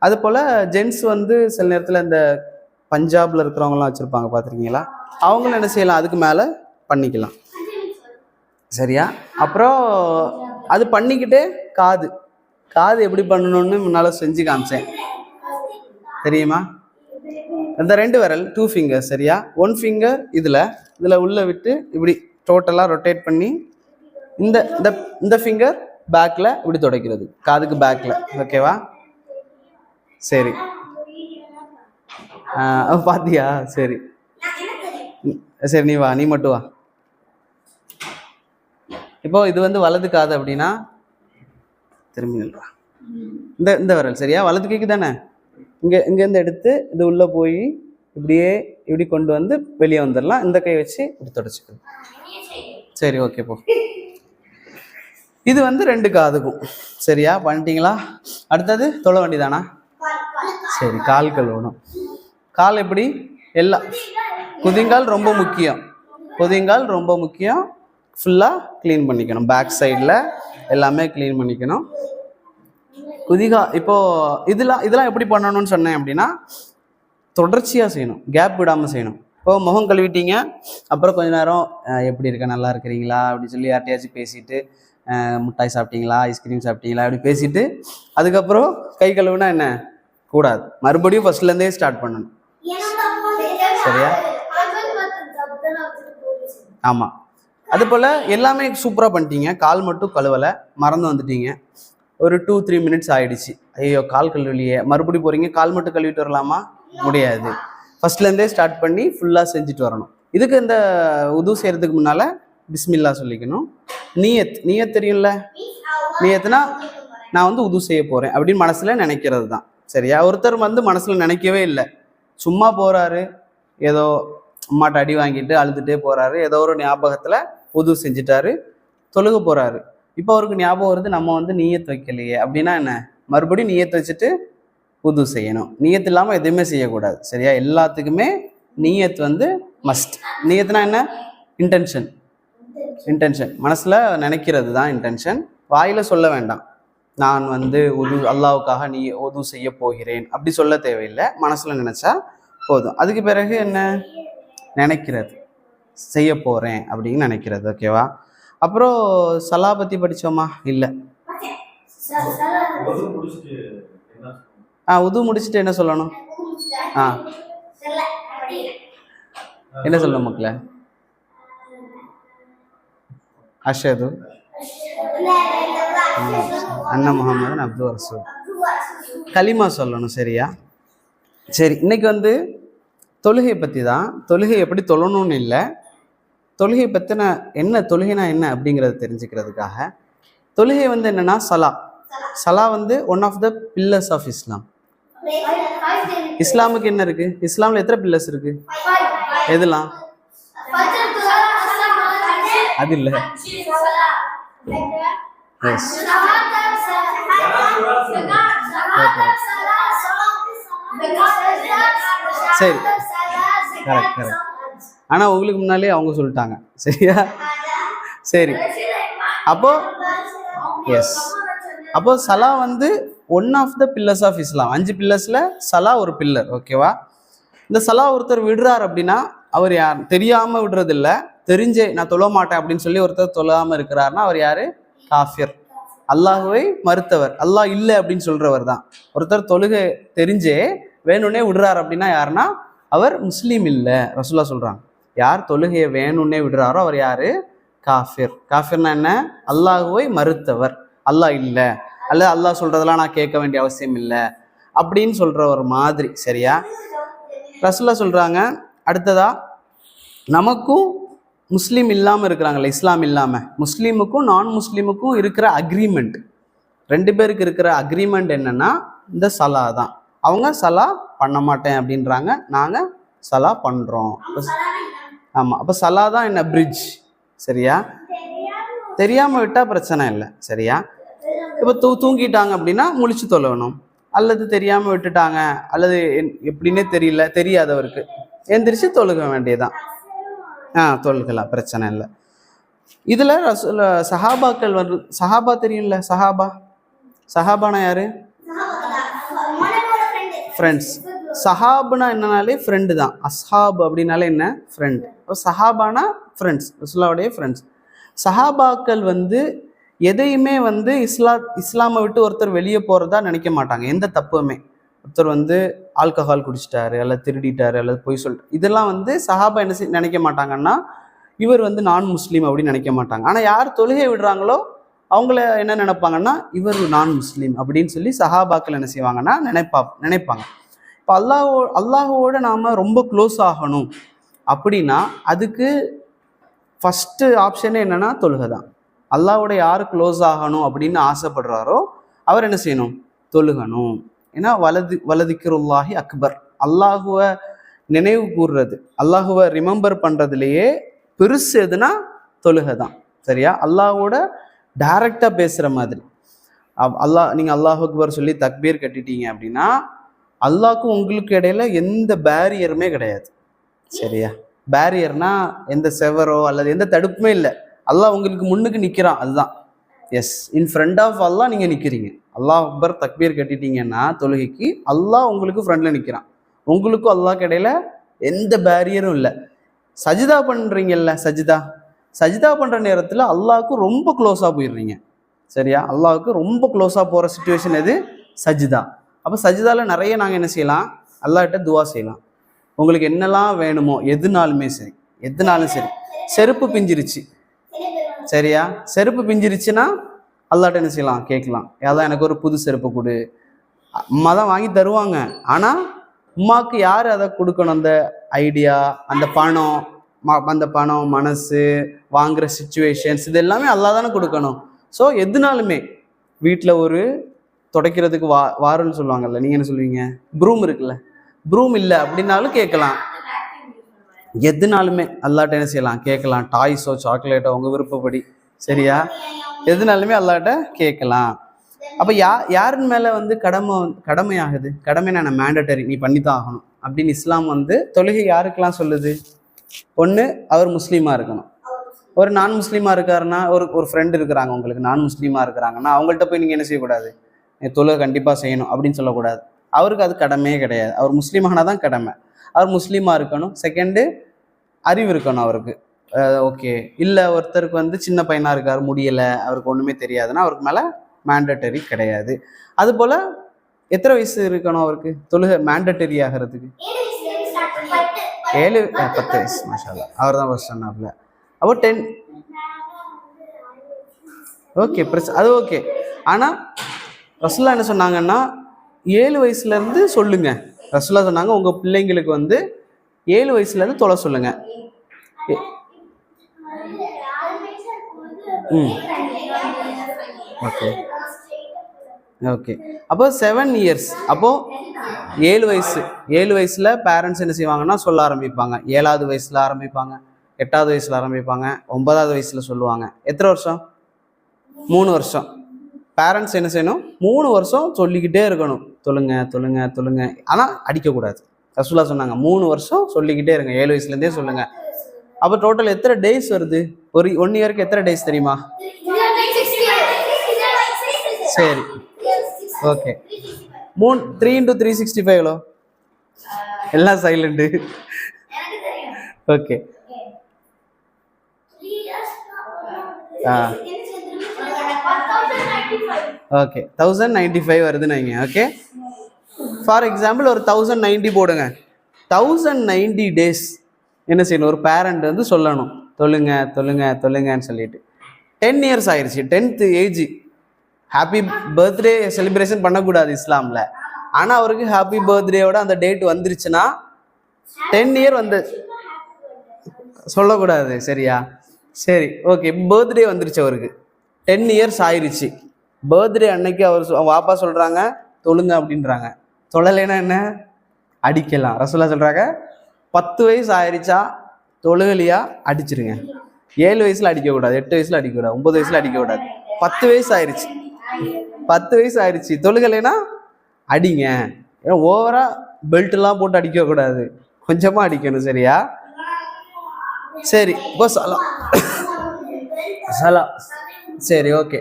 அது போல் ஜென்ட்ஸ் வந்து சில நேரத்தில் இந்த பஞ்சாபில் இருக்கிறவங்களாம் வச்சுருப்பாங்க, பார்த்துருக்கீங்களா? அவங்களும் என்ன செய்யலாம்? அதுக்கு மேலே பண்ணிக்கலாம். சரியா? அப்புறம் அது பண்ணிக்கிட்டே காது எப்படி பண்ணணும்னு முன்னால் செஞ்சு காமிச்சேன், தெரியுமா? இந்த 2 விரல் 2 ஃபிங்கர். சரியா? 1 ஃபிங்கர் இதில் உள்ளே விட்டு இப்படி டோட்டலாக ரொட்டேட் பண்ணி இந்த ஃபிங்கர் பேக்கில் இப்படி துடைக்கிறது, காதுக்கு பேக்கில். ஓகேவா? சரி, பார்த்தியா? சரி சரி, நீ மட்டும் வா. இப்போ இது வந்து வலது காது அப்படின்னா திரும்பி நில்றா. இந்த விரல். சரியா? வலது கைக்கு தானே. இங்கேருந்து எடுத்து இது உள்ளே போய் இப்படி கொண்டு வந்து வெளியே வந்துடலாம். இந்த கை வச்சு இப்படி தொடச்சிக்கணும். சரி, ஓகே, போ. இது வந்து 2 காதுக்கும். சரியா? பண்ணிட்டீங்களா? அடுத்தது தொலை வண்டி தானா? சரி, கால் கழுவணும். கால் எப்படி? எல்லாம் குதிங்கால் ரொம்ப முக்கியம். ஃபுல்லாக க்ளீன் பண்ணிக்கணும். பேக் சைடில் எல்லாமே க்ளீன் பண்ணிக்கணும். இப்போது இதெல்லாம் எப்படி பண்ணணும்னு சொன்னேன் அப்படின்னா, தொடர்ச்சியாக செய்யணும், கேப் விடாமல் செய்யணும். இப்போது முகம் கழுவிட்டீங்க, அப்புறம் கொஞ்ச நேரம் எப்படி இருக்க, நல்லா இருக்கிறீங்களா அப்படின்னு சொல்லி யார்ட்டையாச்சும் பேசிட்டு, மிட்டாய் சாப்பிட்டீங்களா, ஐஸ்கிரீம் சாப்பிட்டீங்களா அப்படி பேசிட்டு, அதுக்கப்புறம் கை கழுவுனா என்ன கூடாது, மறுபடியும் ஃபர்ஸ்ட்லேருந்தே ஸ்டார்ட் பண்ணணும். சரியா? ஆமாம். அது போல் எல்லாமே சூப்பராக பண்ணிட்டீங்க, கால் மட்டும் கழுவலை, மறந்து வந்துட்டீங்க. ஒரு 2-3 மினிட்ஸ் ஆகிடுச்சு. ஐயோ, கால் கழுவலையே, மறுபடியும் போகிறீங்க, கால் மட்டும் கழுவிட்டு வரலாமா? முடியாது. ஃபர்ஸ்ட்லேருந்தே ஸ்டார்ட் பண்ணி ஃபுல்லாக செஞ்சுட்டு வரணும். இதுக்கு இந்த உது செய்கிறதுக்கு முன்னால் பிஸ்மில்லா சொல்லிக்கணும். நீயத் தெரியும்ல? நீயத்துனா நான் வந்து உது செய்ய போகிறேன் அப்படின்னு மனசில் நினைக்கிறது தான். சரியா? ஒருத்தர் வந்து மனசில் நினைக்கவே இல்லை, சும்மா போகிறாரு, ஏதோ அம்மாட்ட அடி வாங்கிட்டு அழுதுகிட்டே போகிறாரு, ஏதோ ஒரு ஞாபகத்தில் உது செஞ்சுட்டாரு, தொழுக போகிறாரு. இப்போ அவருக்கு ஞாபகம் வருது, நம்ம வந்து நீயத் வைக்கலையே அப்படின்னா என்ன, மறுபடியும் நீயத் வச்சுட்டு உது செய்யணும். நீயத் இல்லாமல் எதுவுமே செய்யக்கூடாது. சரியா? எல்லாத்துக்குமே நீயத் வந்து மஸ்ட். நீயத்துனா என்ன? இன்டென்ஷன். மனசில் நினைக்கிறது தான் இன்டென்ஷன், வாயில் சொல்ல வேண்டாம். நான் வந்து அல்லாவுக்காக நீ உது செய்ய போகிறேன் அப்படி சொல்ல தேவையில்லை, மனசுல நினைச்சா போதும். அதுக்கு பிறகு என்ன நினைக்கிறது, செய்ய போறேன் அப்படின்னு நினைக்கிறது. ஓகேவா? அப்புறம் சலா பத்தி படிச்சோமா? இல்லை. உது முடிச்சுட்டு என்ன சொல்லணும்? என்ன சொல்லணும் மக்களே? அஷ்ஹது அன்ன முஹம்மதன் அப்து ரசூல், கலிமா சொல்லணும். சரியா? சரி, இன்னைக்கு வந்து தொழுகை பற்றி தான். தொழுகை எப்படி தொழணும்னு இல்லை, தொழுகை பற்றின என்ன, தொழுகைனா என்ன அப்படிங்கிறத தெரிஞ்சுக்கிறதுக்காக. தொழுகை வந்து என்னன்னா சலா வந்து one of the pillars of Islam. இஸ்லாமுக்கு என்ன இருக்கு? இஸ்லாம்ல எத்தனை பில்லர்ஸ் இருக்கு? எதுலாம்? அது இல்லை. சரி, கரெக்ட் கரெக்ட். ஆனா உங்களுக்கு முன்னாலே அவங்க சொல்லிட்டாங்க. சரியா? சரி, அப்போ சலா வந்து one of the pillars of Islam. 5 பில்லர்ஸ்ல சலா ஒரு பில்லர். ஓகேவா? இந்த சலா ஒருத்தர் விடுறார் அப்படின்னா அவர் யார்? தெரியாம விடுறது இல்லை, தெரிஞ்சே நான் தொழ மாட்டேன் அப்படின்னு சொல்லி ஒருத்தர் தொழாம இருக்கிறாருன்னா அவர் யாரு? காஃபிர், அல்லாஹுவை மறுத்தவர், அல்லாஹ் இல்லை அப்படின்னு சொல்றவர் தான். ஒருத்தர் தொழுகை தெரிஞ்சே வேணும்னே விடுறாரு அப்படின்னா யாருன்னா அவர் முஸ்லீம் இல்லை. ரசூலுல்லாஹ் சொல்றாங்க, யார் தொழுகையை வேணும்னே விடுறாரோ அவர் யாரு? காஃபிர். காஃபிர்னா என்ன? அல்லாஹுவை மறுத்தவர், அல்லாஹ் இல்லை, அல்ல அல்லாஹ் சொல்றதெல்லாம் நான் கேட்க வேண்டிய அவசியம் இல்லை அப்படின்னு சொல்ற ஒரு மாதிரி. சரியா? ரசூலுல்லாஹ் சொல்றாங்க. அடுத்ததா, நமக்கும் முஸ்லீம் இல்லாமல் இருக்கிறாங்கல்ல, இஸ்லாம் இல்லாமல், முஸ்லீமுக்கும் நான் முஸ்லீமுக்கும் இருக்கிற அக்ரிமெண்ட், 2 பேருக்கு இருக்கிற அக்ரிமெண்ட் என்னன்னா இந்த சலா தான். அவங்க சலா பண்ண மாட்டேன் அப்படின்றாங்க, நாங்கள் சலா பண்ணுறோம். ஆமாம், அப்போ சலா தான் என்ன? பிரிட்ஜ். சரியா? தெரியாமல் விட்டால் பிரச்சனை இல்லை. சரியா? இப்போ தூங்கிட்டாங்க அப்படின்னா முழிச்சு தொழணும், அல்லது தெரியாமல் விட்டுட்டாங்க, அல்லது எப்படின்னே தெரியாதவருக்கு எந்திரிச்சு தொழுக வேண்டியதான். தொழுகலாம், பிரச்சனை இல்லை. இதில் சஹாபாக்கள் வந்து, சஹாபா தெரியும்ல? சஹாபானா யாரு? ஃப்ரெண்ட்ஸ். சஹாப்னா என்னன்னாலே ஃப்ரெண்டு தான். அஸ்ஹாப் அப்படின்னாலே என்ன? ஃப்ரெண்ட். சஹாபானா ஃப்ரெண்ட்ஸ், ரசூலுல்லாஹ்வுடைய ஃப்ரெண்ட்ஸ். சஹாபாக்கள் வந்து எதையுமே வந்து இஸ்லாமை விட்டு ஒருத்தர் வெளியே போகிறதா நினைக்க மாட்டாங்க. எந்த தப்புமே, ஒருத்தர் வந்து ஆல்கஹால் குடிச்சிட்டாரு, அல்லது திருடிட்டாரு, அல்லது பொய் சொல்லிட்டு, இதெல்லாம் வந்து சஹாபா என்ன நினைக்க மாட்டாங்கன்னா இவர் வந்து நான் முஸ்லீம் அப்படின்னு நினைக்க மாட்டாங்க. ஆனால் யார் தொழுகை விடுறாங்களோ அவங்கள என்ன நினைப்பாங்கன்னா இவர் நான் முஸ்லீம் அப்படின்னு சொல்லி சஹாபாக்கள் என்ன செய்வாங்கன்னா நினைப்பாங்க. இப்போ அல்லாஹோட நாம் ரொம்ப க்ளோஸ் ஆகணும் அப்படின்னா அதுக்கு ஃபஸ்ட்டு ஆப்ஷனே என்னன்னா தொழுகை தான். அல்லாஹ்வோட யார் க்ளோஸ் ஆகணும் அப்படின்னு ஆசைப்படுறாரோ அவர் என்ன செய்யணும்? தொழுகணும். ஏன்னா வலதிக்ருல்லாஹி அக்பர், அல்லாஹுவை நினைவு கூறுறது, அல்லாஹுவை ரிமெம்பர் பண்ணுறதுலையே பெருசு எதுனா தொழுகை தான். சரியா? அல்லாஹோட டைரக்டாக பேசுகிற மாதிரி. நீங்கள் அல்லாஹ் அக்பர் சொல்லி தக்பீர் கட்டிட்டீங்க அப்படின்னா அல்லாஹ்க்கும் உங்களுக்கு இடையில எந்த பேரியருமே கிடையாது. சரியா? பேரியர்னா எந்த செவரோ அல்லது எந்த தடுப்புமே இல்லை, அல்லாஹ் உங்களுக்கு முன்னுக்கு நிற்கிறான், அதுதான். எஸ், இன் ஃப்ரண்ட் ஆஃப் அல்லாஹ் நீங்கள் நிற்கிறீங்க. அல்லாஹ் அக்பர் தக்பீர் கட்டிட்டீங்கன்னா தொழுகைக்கு அல்லாஹ் உங்களுக்கு ஃப்ரண்டில் நிற்கிறான், உங்களுக்கும் அல்லாஹ்க்கு இடையில எந்த பேரியரும் இல்லை. சஜிதா பண்ணுறீங்கல்ல, சஜிதா பண்ணுற நேரத்தில் அல்லாஹ்க்கு ரொம்ப க்ளோஸாக போயிடுறீங்க. சரியா? அல்லாஹ்க்கு ரொம்ப க்ளோஸாக போகிற சுச்சுவேஷன் எது? சஜிதா. அப்போ சஜிதாவில் நிறைய நாங்கள் என்ன செய்யலாம்? அல்லாஹ்கிட்ட துவா செய்யலாம். உங்களுக்கு என்னெல்லாம் வேணுமோ எதுனாலுமே சரி, செருப்பு பிஞ்சிருச்சு, சரியா? செருப்பு பிஞ்சிருச்சுன்னா அல்லாஹ்ட்ட என்ன செய்யலாம்? கேட்கலாம், ஏதாவது எனக்கு ஒரு புது செருப்பு கொடு. அம்மா தான் வாங்கி தருவாங்க, ஆனால் உமாவுக்கு யார் அதை கொடுக்கணும்? அந்த ஐடியா, அந்த பணம், மனசு, வாங்குற சிச்சுவேஷன்ஸ், இது எல்லாமே அல்லாஹ் தானே கொடுக்கணும். ஸோ எதுனாலுமே வீட்டில் ஒரு துடைக்கிறதுக்கு வாருன்னு சொல்லுவாங்கல்ல, நீங்கள் என்ன சொல்லுவீங்க? ப்ரூம் இருக்குல்ல, ப்ரூம் இல்லை அப்படின்னாலும் கேட்கலாம். எதுனாலுமே அல்லாஹ்ட்ட என்ன செய்யலாம்? கேட்கலாம். டாய்ஸோ சாக்லேட்டோ உங்கள் விருப்பப்படி. சரியா? எதுனாலுமே அல்லாஹ்ட்ட கேட்கலாம். அப்போ யாரின் மேலே வந்து கடமையாகுது? கடமைனா என்ன? மேண்டட்டரி, நீ பண்ணித்தான் ஆகணும் அப்படின்னு இஸ்லாம் வந்து தொழுகை யாருக்கெல்லாம் சொல்லுது? ஒன்று அவர் முஸ்லீமாக இருக்கணும், ஒரு நான் முஸ்லீமாக இருக்காருன்னா, ஒரு ஃப்ரெண்டு இருக்கிறாங்க உங்களுக்கு, நான் முஸ்லீமாக இருக்கிறாங்கன்னா அவங்கள்ட்ட போய் நீங்கள் என்ன செய்யக்கூடாது, தொழுகை கண்டிப்பாக செய்யணும் அப்படின்னு சொல்லக்கூடாது. அவருக்கு அது கடமையே கிடையாது. அவர் முஸ்லீமானால் தான் கடமை. அவர் முஸ்லீமாக இருக்கணும். செகண்டு, அறிவு இருக்கணும் அவருக்கு. ஓகே, இல்லை ஒருத்தருக்கு வந்து சின்ன பையனாக இருக்கார், முடியலை, அவருக்கு ஒன்றுமே தெரியாதுன்னா அவருக்கு மேலே மேண்டட்டரி கிடையாது. அதுபோல் எத்தனை வயசு இருக்கணும் அவருக்கு தொழுகை மேண்டட்டரி ஆகிறதுக்கு? 10 வயசு. மாஷாஅல்லாஹ், அவர் தான் ஃபர்ஸ்ட் சொன்னாப்ல. அப்போ 10. ஓகே, அது ஓகே. ஆனால் ரசூலுல்லாஹ் என்ன சொன்னாங்கன்னா 7 வயசுலேருந்து சொல்லுங்க. ரசூலுல்லாஹ் சொன்னாங்க உங்கள் பிள்ளைங்களுக்கு வந்து 7 வயசுலேருந்து தொலை சொல்லுங்க. Okay okay. அப்போ 7 இயர்ஸ். அப்போது 7 வயசில் பேரண்ட்ஸ் என்ன செய்வாங்கன்னா சொல்ல ஆரம்பிப்பாங்க. 7வது வயசில் ஆரம்பிப்பாங்க, 8வது வயசில் ஆரம்பிப்பாங்க, 9வது வயசில் சொல்லுவாங்க. எத்தனை வருஷம்? 3 வருஷம். பேரண்ட்ஸ் என்ன செய்யணும்? 3 வருஷம் சொல்லிக்கிட்டே இருக்கணும், தொழுங்க தொழுங்க தொழுங்க. ஆனால் அடிக்கக்கூடாது. ரசூலுல்லாஹ் சொன்னாங்க 3 வருஷம் சொல்லிக்கிட்டே இருங்க, 7 வயசுலேருந்தே சொல்லுங்க. அப்போ டோட்டல் எத்தனை டேஸ் வருது? ஒரு 1 இயருக்கு எத்தனை டேஸ் தெரியுமா? சரி, ஓகே. 3 × 365 எவ்வளோ? எல்லாம் சைலண்டு. ஓகே. ஓகே, 1095 வருதுன்னு வைங்க. ஓகே, ஃபார் எக்ஸாம்பிள் ஒரு 1090 போடுங்க. 1090 டேஸ் என்ன செய்யணும்? ஒரு பேரண்ட் வந்து சொல்லணும் தொழுங்க தொழுங்க தொழுங்கன்னு சொல்லிட்டு. 10 இயர்ஸ் ஆயிடுச்சு, 10th age. Happy birthday celebration பண்ணக்கூடாது இஸ்லாமில். ஆனால் அவருக்கு ஹாப்பி பர்த்டேயோட அந்த டேட் வந்துருச்சுன்னா 10 இயர் வந்து சொல்லக்கூடாது, சரியா? சரி, ஓகே. பர்த்டே வந்துருச்சு அவருக்கு, 10 இயர்ஸ் ஆயிடுச்சு. பர்த்டே அன்னைக்கு அவர் வாப்பா சொல்கிறாங்க தொழுங்க அப்படின்றாங்க. தொழலைன்னா என்ன? அடிக்கலாம். ரசூலுல்லாஹ் சொல்கிறாங்க 10 வயசு ஆயிடுச்சா தொழுகலியா அடிச்சிருங்க. 7 வயசில் அடிக்கக்கூடாது, 8 வயசில் அடிக்கக்கூடாது, 9 வயசில் அடிக்கக்கூடாது. 10 வயசு ஆயிடுச்சு, 10 வயசு ஆயிடுச்சு தொழுகலைன்னா அடிங்க. ஏன்னா ஓவரா பெல்ட்லாம் போட்டு அடிக்கக்கூடாது, கொஞ்சமாக அடிக்கணும், சரியா? சரி, இப்போ சலா. சரி, ஓகே.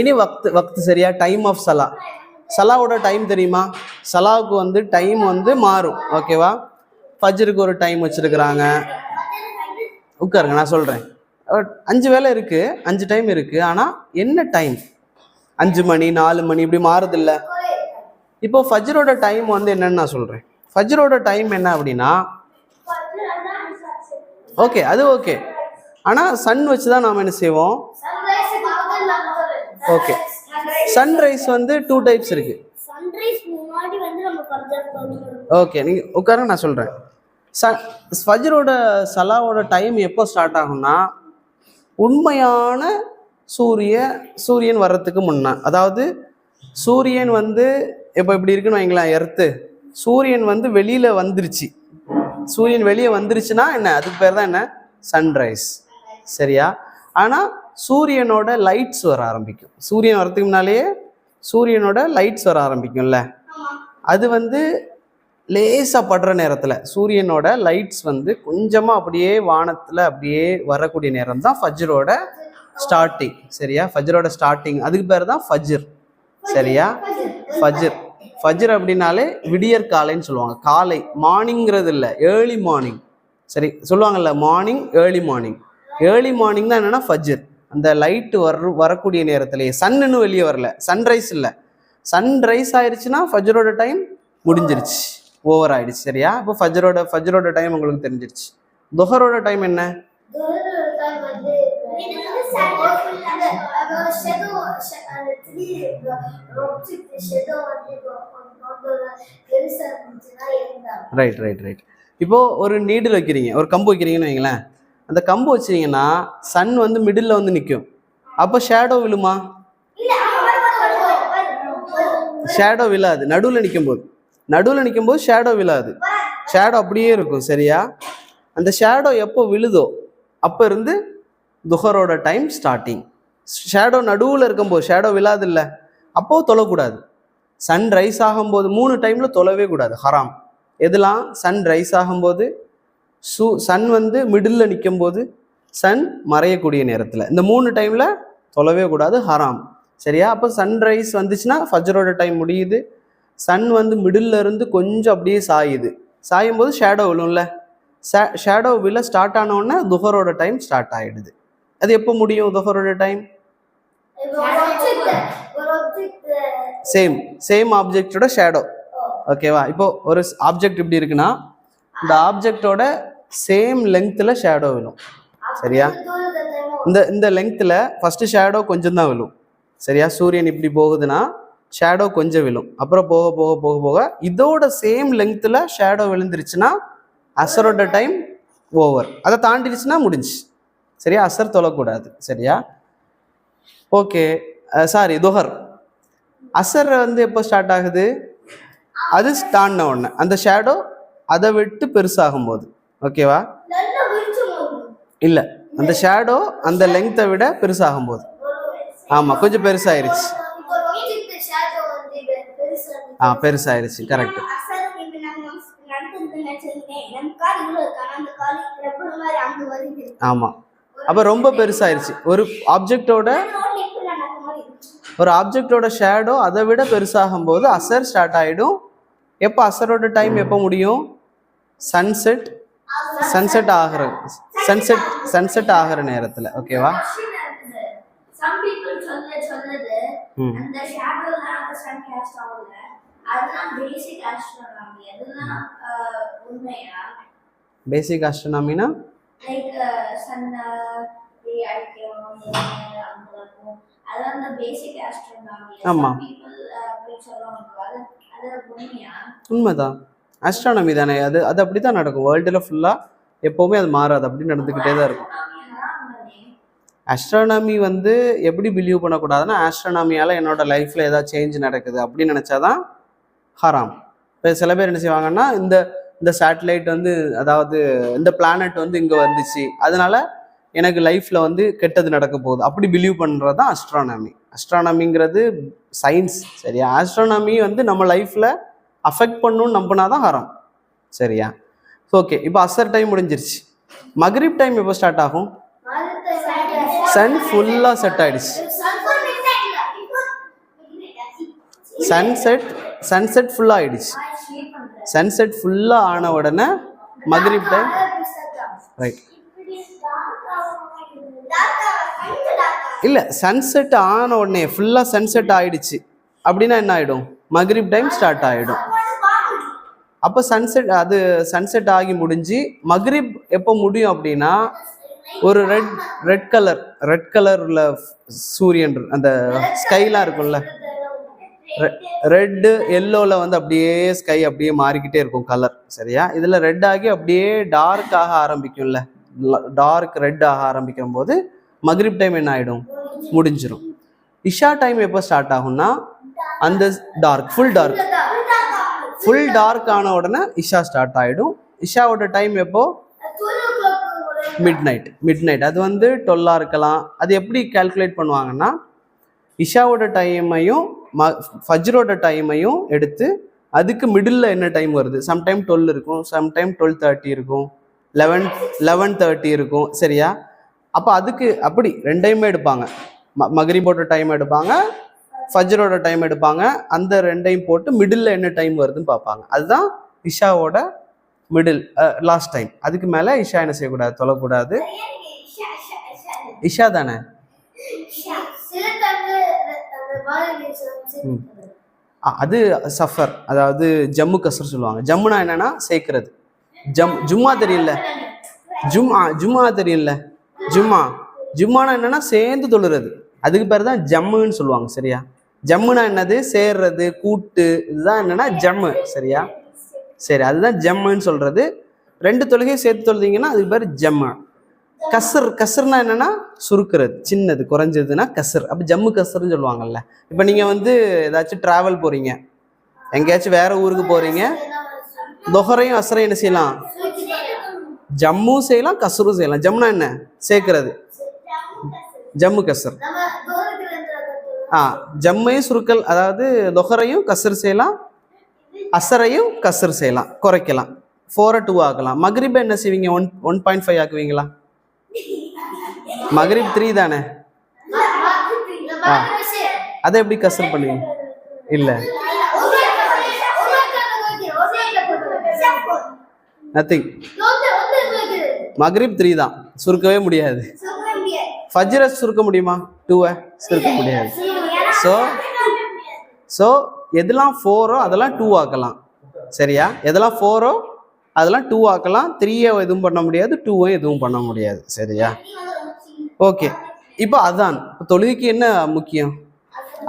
இனி வக்து சரியா? டைம் ஆஃப் சலா. சலாவோட டைம் தெரியுமா? சலாவுக்கு வந்து டைம் வந்து மாறும், ஓகேவா? ஃபஜ்ருக்கு ஒரு டைம் வச்சுருக்குறாங்க. உட்காருங்க, நான் சொல்கிறேன். 5 வேளை இருக்குது, 5 டைம் இருக்குது. ஆனால் என்ன டைம்? 5 மணி, 4 மணி, இப்படி மாறுதில்ல. இப்போ ஃபஜ்ரோட டைம் வந்து என்னன்னு நான் சொல்கிறேன். ஃபஜ்ரோட டைம் என்ன அப்படின்னா, ஓகே, அது ஓகே. ஆனால் சன் வச்சு தான் நாம் என்ன செய்வோம்? ஓகே, சன்ரைஸ் வந்து 2 டைப்ஸ் இருக்குது. ஓகே, நீங்கள் உட்கார, நான் சொல்கிறேன். ஃபஜ்ரோட சலாவோட டைம் எப்போ ஸ்டார்ட் ஆகும்னா, உண்மையான சூரியன் வர்றதுக்கு முன்னே. அதாவது சூரியன் வந்து இப்போ இப்படி இருக்குன்னு வைங்களேன், எர்த்து சூரியன் வந்து வெளியில் வந்துருச்சு. சூரியன் வெளியே வந்துருச்சுன்னா என்ன? அதுக்கு பேர் தான் என்ன? சன்ரைஸ், சரியா? ஆனால் சூரியனோட லைட்ஸ் வர ஆரம்பிக்கும். சூரியன் வரதுக்கு முன்னாலேயே சூரியனோட லைட்ஸ் வர ஆரம்பிக்கும்ல, அது வந்து லேசாக படுற நேரத்தில் சூரியனோட லைட்ஸ் வந்து கொஞ்சமாக அப்படியே வானத்தில் அப்படியே வரக்கூடிய நேரம் தான் ஃபஜ்ரோட ஸ்டார்டிங், சரியா? ஃபஜ்ரோட ஸ்டார்டிங், அதுக்கு பேர் தான் ஃபஜ்ர், சரியா? ஃபஜ்ர் அப்படின்னாலே விடியற் காலைன்னு சொல்லுவாங்க. காலை, மார்னிங்கிறது இல்லை, ஏர்லி மார்னிங், சரி சொல்லுவாங்கல்ல, மார்னிங், ஏர்லி மார்னிங் தான் என்னென்னா ஃபஜ்ர். அந்த லைட்டு வரக்கூடிய நேரத்திலேயே, சன்னு வெளியே வரல, சன்ரைஸ் இல்லை, சன்ரைஸ் ஆயிடுச்சுன்னா ஃபஜ்ரோட டைம் முடிஞ்சிருச்சு, ஓவர் ஆயிடுச்சு, சரியா? இப்போ ஃபஜ்ரோட டைம் உங்களுக்கு தெரிஞ்சிருச்சு. துஹரோட டைம் என்ன? ரைட். இப்போ ஒரு நீடில் வைக்கிறீங்க, ஒரு கம்பு வைக்கிறீங்கன்னு வைங்களேன். அந்த கம்பு வச்சிங்கன்னா சன் வந்து மிடில் வந்து நிற்கும். அப்போ ஷேடோ விழுமா? ஷேடோ விழாது. நடுவில் நிற்கும் போது ஷேடோ விழாது, ஷேடோ அப்படியே இருக்கும், சரியா? அந்த ஷேடோ எப்போ விழுதோ அப்போ இருந்து துஹரோட டைம் ஸ்டார்டிங். ஷேடோ நடுவில் இருக்கும்போது, ஷேடோ விழாது இல்லை, அப்போது தொழக்கூடாது. சன் ரைஸ் ஆகும்போது 3 டைமில் தொழவே கூடாது, ஹராம். எதெல்லாம்? சன் ரைஸ் ஆகும்போது, சன் வந்து மிடில் நிற்கும் போது, சன் மறையக்கூடிய நேரத்தில். இந்த 3 டைமில் தொலைவே கூடாது, ஹராம். சரியா? அப்போ சன்ரைஸ் வந்துச்சுன்னா ஃபஜ்ரோட டைம் முடியுது. சன் வந்து மிடில் இருந்து கொஞ்சம் அப்படியே சாயுது. சாயும் போது ஷேடோ விழும்ல, ஷேடோ விழ ஸ்டார்ட் ஆனோடனே துஹரோட டைம் ஸ்டார்ட் ஆகிடுது. அது எப்போ முடியும் துஹரோட டைம்? சேம் ஆப்ஜெக்டோட ஷேடோ. ஓகேவா? இப்போ ஒரு ஆப்ஜெக்ட் இப்படி இருக்குன்னா இந்த ஆப்ஜெக்டோட சேம் லெங்க்த்தில் ஷேடோ விழும். சரியா? இந்த லெங்க்த்தில் ஃபஸ்ட்டு ஷேடோ கொஞ்சம் தான் விழும். சரியா? சூரியன் இப்படி போகுதுன்னா ஷேடோ கொஞ்சம் விழும். அப்புறம் போக போக போக போக இதோட சேம் லெங்க்த்தில் ஷேடோ விழுந்துருச்சுன்னா அசரோட டைம் ஓவர். அதை தாண்டிடுச்சுன்னா முடிஞ்சு. சரியா? அசர் தொழக்கூடாது. சரியா? ஓகே. சாரி, துஹர். அசர் வந்து எப்போ ஸ்டார்ட் ஆகுது? அது தாண்டின உடனே அந்த ஷேடோ அதை விட்டு பெருசாகும் போது. ஓகேவா? இல்லை, அந்த ஷேடோ அந்த லெங்க்த்தை விட பெருசாகும் போது. ஆமாம், கொஞ்சம் பெருசாயிருச்சு. பெருசாயிருச்சு. கரெக்ட். ஆமாம், அப்போ ரொம்ப பெருசாயிருச்சு. ஒரு ஆப்ஜெக்டோட ஷேடோ அதை விட பெருசாகும் போது அசர் ஸ்டார்ட் ஆகிடும். எப்போ அசரோட டைம் எப்போ முடியும்? சன்செட் ஆகிற நேரத்தில். ஓகேவா? பேசிக் ஆஸ்ட்ரோனாமினா ஆமாம், உண்மைதான். ஆஸ்ட்ரானமி தானே அது. அது அப்படி தான் நடக்கும் வேர்ல்டில் ஃபுல்லாக. எப்போவுமே அது மாறாது, அப்படி நடந்துக்கிட்டே தான் இருக்கும். ஆஸ்ட்ரானமி வந்து எப்படி பிலீவ் பண்ணக்கூடாதுன்னா, ஆஸ்ட்ரானமியால் என்னோட லைஃப்பில் ஏதாவது சேஞ்ச் நடக்குது அப்படின்னு நினச்சாதான் ஹராம். இப்போ சில பேர் என்ன செய்வாங்கன்னா, இந்த சேட்டலைட் வந்து, அதாவது இந்த பிளானட் வந்து இங்கே வந்துச்சு, அதனால எனக்கு லைஃப்பில் வந்து கெட்டது நடக்க போகுது அப்படி பிலீவ் பண்ணுறது தான் அஸ்ட்ரானமி. அஸ்ட்ரானமிங்கிறது சயின்ஸ். சரியா? ஆஸ்ட்ரானமி வந்து நம்ம லைஃப்பில் அஃபெக்ட் பண்ணணும்னு நம்பினாதான் ஹராம். சரியா? ஓகே. இப்போ அசர் டைம் முடிஞ்சிருச்சு. மக்ரிப் டைம் எப்போ ஸ்டார்ட் ஆகும்? சன் ஃபுல்லாக செட் ஆயிடுச்சு. சன்செட் ஃபுல்லாக ஆயிடுச்சு. சன்செட் ஃபுல்லாக ஆன உடனே மக்ரிப் டைம். ரைட். இல்லை, சன்செட் ஆன உடனே ஃபுல்லாக சன்செட் ஆயிடுச்சு அப்படின்னா என்ன ஆகிடும்? மக்ரிப் டைம் ஸ்டார்ட் ஆகிடும். அப்போ சன்செட் ஆகி முடிஞ்சு மக்ரிப் எப்போ முடியும் அப்படின்னா ஒரு ரெட் கலர்ல சூரியன், அந்த ஸ்கைலாம் இருக்கும்ல, ரெட்டு எல்லோவில் வந்து அப்படியே ஸ்கை அப்படியே மாறிக்கிட்டே இருக்கும் கலர். சரியா? இதில் ரெட் ஆகி அப்படியே டார்க் ஆக ஆரம்பிக்கும்ல, டார்க் ரெட் ஆக ஆரம்பிக்கும் போது மக்ரிப் டைம் என்ன ஆகிடும்? முடிஞ்சிடும். இஷா டைம் எப்போ ஸ்டார்ட் ஆகும்னா அந்த ஃபுல் டார்க் ஆன உடனே இஷா ஸ்டார்ட் ஆகிடும். இஷாவோட டைம் எப்போ? Mid night. அது வந்து 12 இருக்கலாம். அது எப்படி கால்குலேட் பண்ணுவாங்கன்னா, இஷாவோட டைமையும் ஃபஜ்ரோட டைமையும் எடுத்து அதுக்கு மிடில் என்ன டைம் வருது, சம்டைம் 12 இருக்கும், சம்டைம் 12:30 இருக்கும், 11:30 இருக்கும். சரியா? அப்போ அதுக்கு அப்படி ரெண்டையுமே எடுப்பாங்க. மக்ரிபோட டைம் எடுப்பாங்க, ஃபஜ்ரோட டைம் எடுப்பாங்க. அந்த ரெண்டையும் போட்டு மிடில் என்ன டைம் வருதுன்னு பார்ப்பாங்க. அதுதான் இஷாவோட மிடில், லாஸ்ட் டைம். அதுக்கு மேலே இஷா என்ன செய்யக்கூடாது? தொழக்கூடாது. இஷா தானே? அது சஃபர், அதாவது ஜம்மு கசர் சொல்லுவாங்க. ஜம்முனா என்னன்னா சேர்க்கிறது. ஜும்மா தெரியல, ஜும்மா தெரியல. ஜும்மானா என்னன்னா சேர்ந்து தொழுறது. அதுக்கு பேர் தான் ஜம்முன்னு சொல்லுவாங்க. சரியா? ஜம்முனா என்னது? சேர்றது, கூட்டு. இதுதான் என்னன்னா ஜம்மு. சரியா? சரி, அதுதான் ஜம்முன்னு சொல்றது. 2 தொழுகையும் சேர்த்து தொழுதிங்கன்னா அதுக்கு பேர் ஜம்மு. கசர்னா என்னன்னா சுருக்கிறது, சின்னது, குறைஞ்சதுன்னா கசர். அப்போ ஜம்மு கசர்ன்னு சொல்லுவாங்கல்ல. இப்போ நீங்கள் வந்து ஏதாச்சும் ட்ராவல் போகிறீங்க, எங்கேயாச்சும் வேற ஊருக்கு போகிறீங்க, தொஹரையும் அசரையும் என்ன செய்யலாம்? ஜம்மு செய்யலாம், கசரும் செய்யலாம். ஜம்முனா என்ன? சேர்க்கிறது, ஜம்மு கசர். ஜம்மையும் சுருக்கல், அதாவது தொஹரையும் கசர் செய்யலாம், அசரையும் கசர் செய்யலாம், குறைக்கலாம். 4 2 ஆக்கலாம். மக்ரிபை என்ன செய்வீங்க? 1.5 ஆக்குவீங்களா? மகரிப் 3 தானே? அதை எப்படி கசர் பண்ணுவீங்க? இல்ல, நத்திங். மகரிப் 3 தான், சுருக்கவே முடியாது. ஃபஜ்ர சுருக்க முடியுமா? 2 சுருக்க முடியாது. ஸோ எதெல்லாம் 4 அதெல்லாம் 2 ஆக்கலாம். சரியா? எதெல்லாம் 4 அதெல்லாம் 2 ஆக்கலாம். 3 எதுவும் பண்ண முடியாது, 2 எதுவும் பண்ண முடியாது. சரியா? ஓகே. இப்போ அதான் தொழுகைக்கு என்ன முக்கியம்?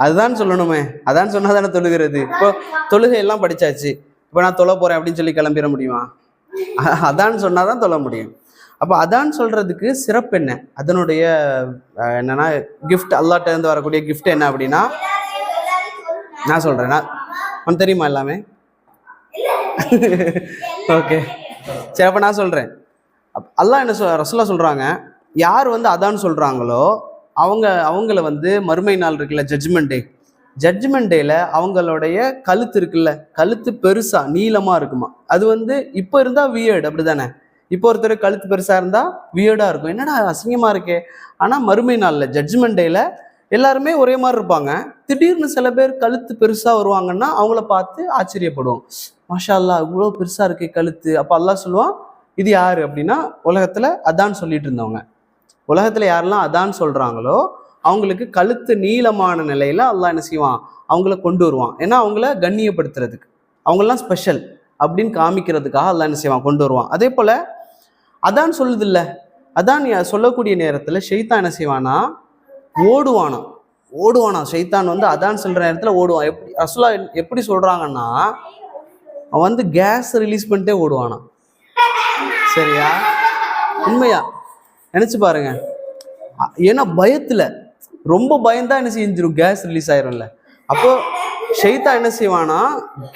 அதுதான் சொல்லணுமே. அதான் சொன்னா தானே தொழுகிறது. இப்போ தொழுகை எல்லாம் படிச்சாச்சு, இப்போ நான் தொழ போறேன் அப்படின்னு சொல்லி கிளம்பிட முடியுமா? அதான் சொன்னாதான் தொழ முடியும். அப்போ அதான் சொல்றதுக்கு சிறப்பு என்ன? அதனுடைய என்னன்னா கிஃப்ட், அல்லாஹ்ட்ட இருந்து வரக்கூடிய கிஃப்ட் என்ன அப்படின்னா, நான் சொல்றேன். உனக்கு தெரியுமா எல்லாமே? ஓகே, சரி. அப்போ நான் சொல்றேன். அல்லாஹ் என்ன ரசூலுல்லாஹ் சொல்றாங்க, யார் வந்து அதான் சொல்றாங்களோ அவங்கள வந்து மறுமை நாள் இருக்குல்ல, ஜட்ஜ்மெண்ட் டேல அவங்களுடைய கழுத்து இருக்குல்ல, கழுத்து பெருசா நீளமா இருக்குமா. அது வந்து இப்போ இருந்தா வியர்டு, அப்படிதானே? இப்போ ஒருத்தர் கழுத்து பெருசா இருந்தா வியர்டா இருக்கும், என்னடா அசிங்கமா இருக்கே. ஆனா மறுமை நாள்ல ஜட்ஜ்மெண்ட் டேல எல்லாருமே ஒரே மாதிரி இருப்பாங்க. திடீர்னு சில பேர் கழுத்து பெருசா வருவாங்கன்னா அவங்கள பார்த்து ஆச்சரியப்படுவோம். மாஷா அல்லாஹ், இவ்வளோ பெருசா இருக்கு கழுத்து. அப்போ அல்லாஹ் சொல்லுவான், இது யாரு அப்படின்னா, உலகத்துல அதான் சொல்லிட்டு இருந்தவங்க. உலகத்துல யாரெல்லாம் அதான் சொல்றாங்களோ அவங்களுக்கு கழுத்து நீளமான நிலையில அல்லாஹ் என்ன செய்வான், அவங்கள கொண்டு வருவான். ஏன்னா அவங்கள கண்ணியப்படுத்துறதுக்கு, அவங்கெல்லாம் ஸ்பெஷல் அப்படின்னு காமிக்கிறதுக்காக அல்லாஹ் என்ன செய்வான், கொண்டு வருவான். அதே போல அதான் சொல்லுது இல்ல, அதான் சொல்லக்கூடிய நேரத்துல ஷைத்தான் என்ன செய்வானா, ஓடுவானா. ஷைத்தான் வந்து அதான் சொல்ற நேரத்துல ஓடுவான். ரசூலுல்லாஹ் எப்படி சொல்றாங்கன்னா, அவன் வந்து கேஸ் ரிலீஸ் பண்ணிட்டே ஓடுவானா. சரியா? உண்மையா நினைச்சு பாருங்க. ஏன்னா பயத்துல, ரொம்ப பயந்தா என்ன செஞ்சிடும், கேஸ் ரிலீஸ் ஆயிரும்ல. அப்போ ஷைத்தான் என்ன செய்வானா,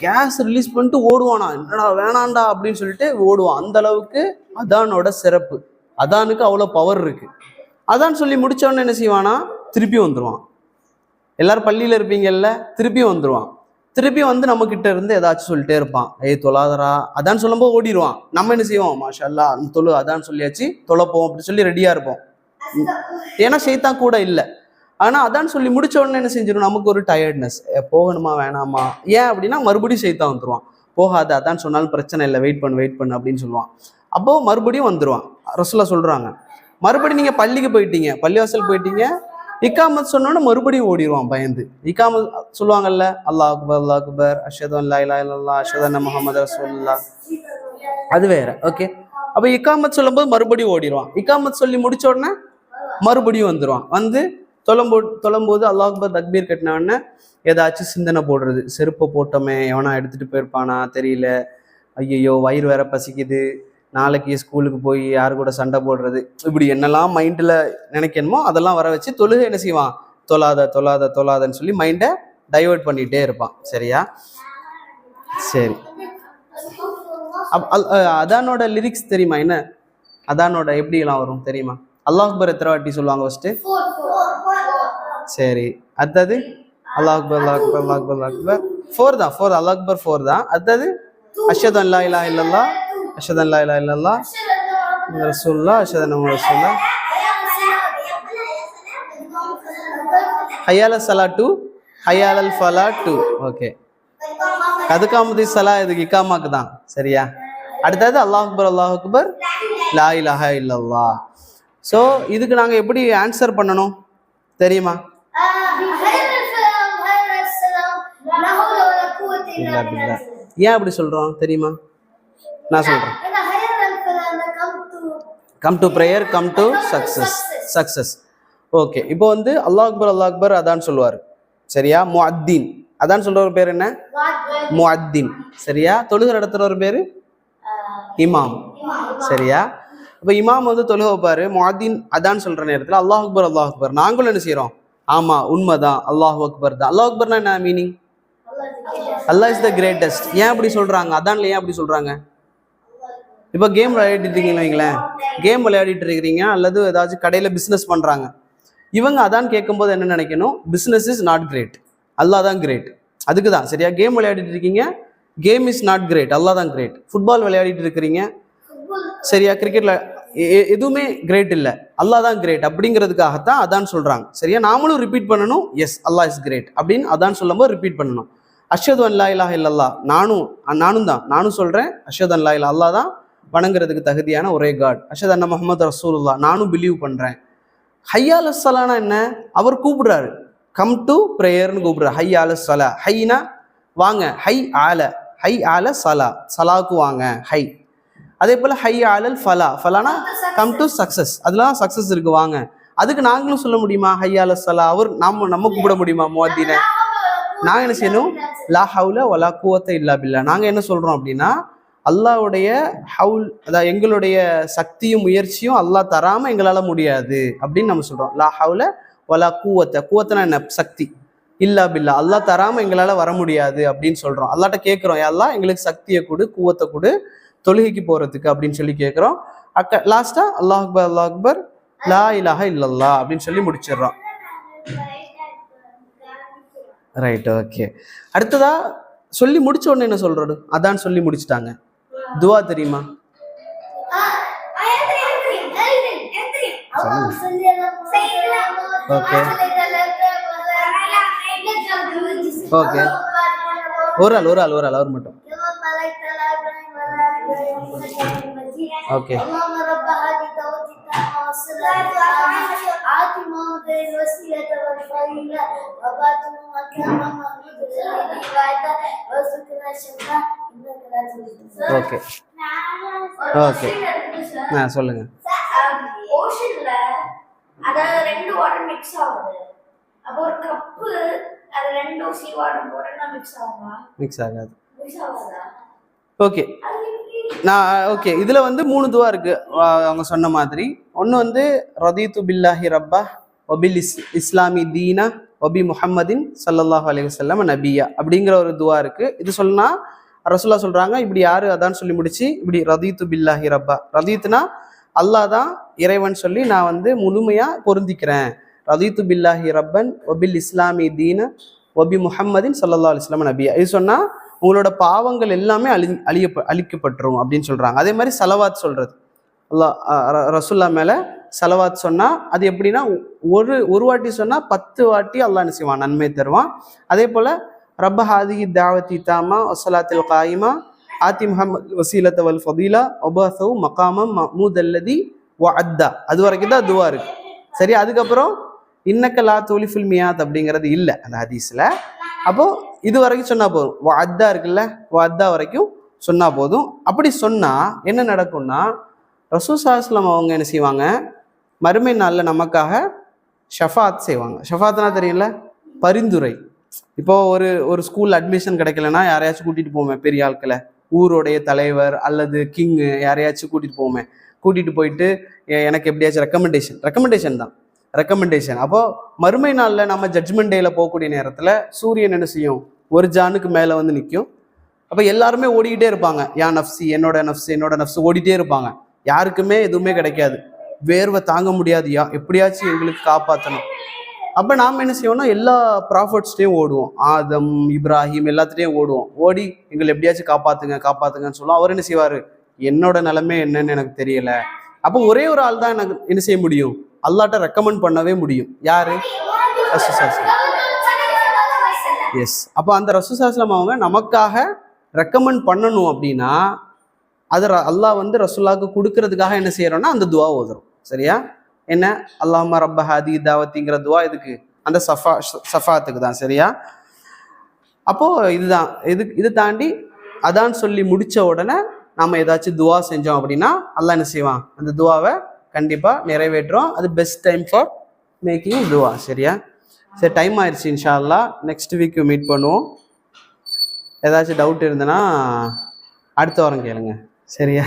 கேஸ் ரிலீஸ் பண்ணிட்டு ஓடுவானா, என்னடா வேணாண்டா அப்படின்னு சொல்லிட்டு ஓடுவான். அந்த அளவுக்கு அதானோட சிறப்பு, அதானுக்கு அவ்வளோ பவர் இருக்கு. அதான் சொல்லி முடிச்சோடனே என்ன செய்வானா, திருப்பி வந்துடுவான். எல்லாரும் பள்ளியில இருப்பீங்கல்ல, திருப்பியும் வந்துடுவான். திருப்பி வந்து நம்ம கிட்ட இருந்து ஏதாச்சும் சொல்லிட்டே இருப்பான், தொழாதரா. அதான் சொல்லும்போது ஓடிடுவான். நம்ம என்ன செய்வோம், மாஷா அல்லாஹ் தொழு, அதான் சொல்லியாச்சு தொலைப்போம் அப்படின்னு சொல்லி ரெடியா இருப்போம். ஏன்னா ஷைத்தான் கூட இல்லை. ஆனா அதான் சொல்லி முடிச்ச உடனே என்ன செஞ்சிடும், நமக்கு ஒரு டயர்ட்னஸ், போகணுமா வேணாமா. ஏன் அப்படின்னா மறுபடியும் ஷைத்தான் வந்துருவான். போகாது, அதான் சொன்னாலும் பிரச்சனை இல்லை, வெயிட் பண்ணு அப்படின்னு சொல்லுவான். அப்போ மறுபடியும் வந்துருவான். ரசூலுல்லாஹ் சொல்றாங்க, மறுபடியும் நீங்க பள்ளிக்கு போயிட்டீங்க, பள்ளிவாசல் போயிட்டீங்க, இக்காமத் சொன்னோன்னு மறுபடியும் ஓடிடுவான் பயந்து. இக்காமத் சொல்லுவாங்கல்ல, அல்லாஹ் அக்பர் அல்லாஹ் அக்பர், அஷ்ஹது அன் லா இலாஹா இல்லல்லாஹ் அஷ்ஹது அன்ன முஹம்மது ரசூலுல்லாஹ், அது வேற. ஓகே. அப்ப இக்காமத் சொல்லும்போது மறுபடியும் ஓடிடுவான். இக்காமத் சொல்லி முடிச்ச உடனே மறுபடியும் வந்துடுவான். வந்து தொழும்போது அல்லாஹ் அக்பர் தக்பீர் கட்டின உடனே ஏதாச்சும் சிந்தனை போடுறது, செருப்பை போட்டோமே எவனா எடுத்துட்டு போயிருப்பானா தெரியல, ஐயோ வயிறு வேற பசிக்குது, நாளைக்கு ஸ்கூலுக்கு போய் யாரு கூட சண்டை போடுறது, இப்படி என்னெல்லாம் மைண்டில் நினைக்கணுமோ அதெல்லாம் வர வச்சு தொழுகை என்ன செய்வான், தொழாதன்னு சொல்லி மைண்டை டைவர்ட் பண்ணிகிட்டே இருப்பான். சரியா? சரி. அதானோட லிரிக்ஸ் தெரியுமா? என்ன அதானோட எப்படிலாம் வரும் தெரியுமா? அல்லாஹ் அக்பர் எத்தனை வாட்டி சொல்லுவாங்க ஃபர்ஸ்ட்? சரி. அடுத்தது அல்லாஹ் அக்பர் அல்லாஹ் அக்பர் அல்லாஹ் அக்பர் அல்லாஹ் அக்பர், 4 தான். அல்லாஹ் அக்பர் 4 தான். அடுத்தது அஷ்ஹது அன் லா இலாஹா இல்லல்லாஹ் அஷ்ஹது அன் லா இலாஹா இல்லல்லாஹ் ரசூலுல்லாஹ் அஷ்ஹது அன்ன முஹம்மது ரசூலுல்லாஹ், ஹய்யா அலல் ஸலாத்து ஹய்யா அலல் ஃபலாத்து. ஓகே. கதுகாமதி ஸலா இதுக்கு இகாமாக்கு தான். சரியா? அடுத்தது அல்லாஹ் அக்பர் லா இலாஹா இல்லல்லாஹ். ஸோ இதுக்கு நாங்கள் எப்படி ஆன்சர் பண்ணணும் தெரியுமா? ஏன் அப்படி சொல்றோம் தெரியுமா? நான் சொல்றேன். Come to prayer, come to success. Okay. இப்போ வந்து அல்லாஹ் அக்பர் அதான் சொல்லுவார். சரியா? முஅத்தின், அதான் சொல்ற ஒரு பேர் என்ன? முஅத்தின். சரியா? தொழுகை நடத்துற ஒரு பேரு இமாம். சரியா? இப்போ இமாம் வந்து தொழுகை வைப்பாரு, முஅத்தின் அதான் சொல்ற நேரத்தில் அல்லாஹ் அக்பர். நாங்களும் என்ன செய்யறோம்? ஆமா உண்மைதான், அல்லாஹ் அக்பர் தான். அல்லாஹ் அக்பர்னா என்ன meaning? Allah is the greatest. ஏன் அப்படி சொல்றாங்க? அதான்ல ஏன் அப்படி சொல்றாங்க? இப்போ கேம் விளையாடிட்டு இருக்கீங்கன்னு வைங்களேன், கேம் விளையாடிட்டு இருக்கிறீங்க அல்லது ஏதாச்சும் கடையில் பிஸ்னஸ் பண்ணுறாங்க, இவங்க அதான் கேட்கும்போது என்ன நினைக்கணும்? பிஸ்னஸ் இஸ் நாட் கிரேட், அல்லாஹ் தான் கிரேட். அதுக்கு தான். சரியா? கேம் விளையாடிட்டு இருக்கீங்க, கேம் இஸ் நாட் கிரேட், அல்லாஹ் தான் கிரேட். ஃபுட்பால் விளையாடிட்டு இருக்கிறீங்க, சரியா? கிரிக்கெட்டில் எதுவுமே கிரேட் இல்லை, அல்லாஹ் தான் கிரேட் அப்படிங்கிறதுக்காகத்தான் அதான் சொல்றாங்க. சரியா? நாமளும் ரிப்பீட் பண்ணணும், எஸ் அல்லாஹ் இஸ் கிரேட் அப்படின்னு அதான் சொல்லும்போது ரிப்பீட் பண்ணணும். அஷ்ஹது அன் லா இலாஹ இல்லல்லாஹ், நானும் சொல்றேன் அஷ்ஹது அன் லா இலாஹ, அல்லாஹ் தான் வணங்குறதுக்கு தகுதியான ஒரே காட். அஷ்ஹது அன்ன முஹம்மது ரசூலுல்லாஹ், நானும் பிலீவ் பண்றேன். ஹையா அலஸ் ஸலானா என்ன? அவர் கூப்பிடுறாரு, கம் டு ப்ரேயர்னு கூப்பிடுறாரு. ஹையா அலஸ் ஸலா, ஹைனா வாங்க, ஹை ஆல சலா, சலாவுக்கு வாங்க, ஹை. அதே போல high ஆலல் Falah, ஃபலானா come to success, அதெல்லாம் சக்சஸ் இருக்கு வாங்க. அதுக்கு நாங்களும் சொல்ல முடியுமா ஹை ஆல சலா? அவர் நம்ம கூப்பிட முடியுமா முஅத்தின? நாங்க என்ன செய்யணும்? லா ஹவுல வலா குவத்த இல்லா பில்லா. நாங்க என்ன சொல்றோம் அப்படின்னா, அல்லாஹ்வுடைய ஹவுல், அதாவது எங்களுடைய சக்தியும் முயற்சியும் அல்லாஹ் தராம எங்களால முடியாது அப்படின்னு நம்ம சொல்றோம். லா ஹவுல வலா குவத்த, குவத்தனா என்ன? சக்தி. இல்லா பில்லா, அல்லாஹ் தராம எங்களால வர முடியாது அப்படின்னு சொல்றோம். அல்லாஹ்ட்ட கேட்கிறோம், அல்லாஹ் எங்களுக்கு சக்தியை கொடு, குவத்தை கொடு, தொழுகைக்கு போறதுக்கு அப்படின்னு சொல்லி கேட்கிறோம். லாஸ்டா அல்லாஹ் அக்பர் அல்லாஹ் அக்பர் லா இலாஹ இல்லல்லாஹ் அப்படின்னு சொல்லி முடிச்சிடுறோம். Right, okay. அடுத்ததா சொல்லி முடிச்ச உடனே என்ன சொல்றது? அதான் சொல்லி முடிச்சுட்டாங்க. துவா தெரியுமா? ஓகே ஓகே, ஒரு ஆள் அவர் மட்டும். ஓகே, ஓகே ஓகே, சொல்லுங்க. ஓஷன்ல அதாவது ரெண்டு வாட்டர் மிக்ஸ் ஆகுது, அப்போ ஒரு கப்பு அது ரெண்டு சீ வாட்டர் போட்டா மிக்ஸ் ஆகுமா? மிக்ஸ் ஆகாது. மிக்ஸ் ஆகாதா? Okay, okay. இதுல வந்து 3 துவா இருக்கு அவங்க சொன்ன மாதிரி. ஒன்று வந்து ரதீத்து பில்லாஹி ரப்பா ஒபில் இஸ்லாமி தீனா ஒபி முஹம்மதின் ஸல்லல்லாஹு அலைஹி வஸல்லம் நபியா அப்படிங்கிற ஒரு துவா இருக்கு. இது சொன்னா ரசூலுல்லாஹ் சொல்றாங்க, இப்படி யாரு அதான் சொல்லி முடிச்சு இப்படி ரதீத்து பில்லாஹி ரப்பா, ரதீத்துனா அல்லாஹ் தான் இறைவன் சொல்லி நான் வந்து முழுமையா பொருந்திக்கிறேன். ரதீத்து பில்லாஹி ரப்பன் ஒபில் இஸ்லாமி தீன ஒபி முஹம்மதின் ஸல்லல்லாஹு அலைஹி வஸல்லம் நபியா. இது சொன்னா உங்களோட பாவங்கள் எல்லாமே அழிக்கப்பட்டுரும் அப்படின்னு சொல்றாங்க. அதே மாதிரி சலவாத் சொல்றது, அல்லாஹ் ரசூல்லா மேல சலவாத் சொன்னா அது எப்படின்னா ஒரு வாட்டி சொன்னா 10 வாட்டி அல்லாஹ் என்ன செய்வான்? நன்மை தருவான். அதே போல ரப்ப ஹாதிஹி தாவத்தி தாமா வஸ்ஸலாத்தில் காயிமா ஆத்தி முஹம்மது வசீலத்த வல் ஃபதீலா வபஸஹு மகாமம் மஹ்மூத் அல்லதி வஅத்தா, அது வரைக்கும் தான் துவா இருக்கு. சரி, அதுக்கப்புறம் இன்னக்க லா துலிஃபுல் மியாத் அப்படிங்கிறது இல்லை அந்த ஹதீஸ்ல. அப்போ இது வரைக்கும் சொன்னா போதும். வஅத்தா இருக்குல்ல, வஅத்தா வரைக்கும் சொன்னா போதும். அப்படி சொன்னா என்ன நடக்கும்னா, ரசூல் ஸல்லல்லாஹு அலைஹி வஸல்லம் அவங்க என்ன செய்வாங்க? மறுமை நாளில் நமக்காக ஷஃபாத் செய்வாங்க. ஷஃபாத்னா தெரியல, பரிந்துரை. இப்போ ஒரு ஸ்கூல் அட்மிஷன் கிடைக்கலன்னா யாரையாச்சும் கூட்டிட்டு போவோமே, பெரிய ஆட்களை, ஊருடைய தலைவர் அல்லது கிங்கு, யாரையாச்சும் கூட்டிட்டு போயிட்டு எனக்கு எப்படியாச்சும் ரெக்கமெண்டேஷன் தான் ரெக்கமெண்டேஷன். அப்போ மறுமை நாளில் நம்ம ஜட்ஜ்மெண்ட் டேல போகக்கூடிய நேரத்தில் சூரியன் என்ன செய்யும்? ஒரு ஜானுக்கு மேலே வந்து நிற்கும். அப்போ எல்லாருமே ஓடிக்கிட்டே இருப்பாங்க, யா நஃப்சி, என்னோட நஃப்ஸ் ஓடிட்டே இருப்பாங்க. யாருக்குமே எதுவுமே கிடைக்காது, வேர்வை தாங்க முடியாது, எப்படியாச்சும் எங்களுக்கு காப்பாற்றணும். அப்போ நாம் என்ன செய்வோம்னா எல்லா ப்ராஃபிட்ஸ்டையும் ஓடுவோம், ஆதம் இப்ராஹிம் எல்லாத்துலேயும் ஓடி எங்களை எப்படியாச்சும் காப்பாத்துங்கன்னு சொல்லுவோம். அவர் என்ன செய்வார்? என்னோட நிலைமை என்னன்னு எனக்கு தெரியல. அப்போ ஒரே ஒரு ஆள் தான் எனக்கு என்ன செய்ய முடியும்? அல்லாஹ்ட்ட ரெக்கமெண்ட் பண்ணவே முடியும். யாரு? ரசூல் ஸல்லல்லாஹு அலைஹி வஸல்லம். எஸ். அப்போ அந்த ரசூல் ஸல்லல்லாஹு அலைஹி வஸல்லம் அவங்க நமக்காக ரெக்கமெண்ட் பண்ணணும் அப்படின்னா அது அல்லாஹ் வந்து ரசூலுல்லாஹ்க்கு கொடுக்கறதுக்காக என்ன செய்யறோம்னா அந்த துவா ஓதுறோம். சரியா? என்ன? அல்லாஹும்ம ரப்ப ஹாதி தாவத்திங்கிற துவா இதுக்கு அந்த சஃபாத்துக்கு தான். சரியா? அப்போ இதுதான் இது தாண்டி அதான் சொல்லி முடிச்ச உடனே நம்ம ஏதாச்சும் துவா செஞ்சோம் அப்படின்னா அல்லாஹ் என்ன செய்வான்? அந்த துவாவை கண்டிப்பா நிறைவேற்றுறோம். அது பெஸ்ட் டைம் ஃபார் மேக்கிங் துவா. சரியா? சரி, டைம் ஆயிடுச்சு. இன்ஷா அல்லாஹ் நெக்ஸ்ட் வீக் மீட் பண்ணுவோம். ஏதாச்சும் டவுட் இருந்ததுன்னா அடுத்த வாரம் கேளுங்க. சரியா?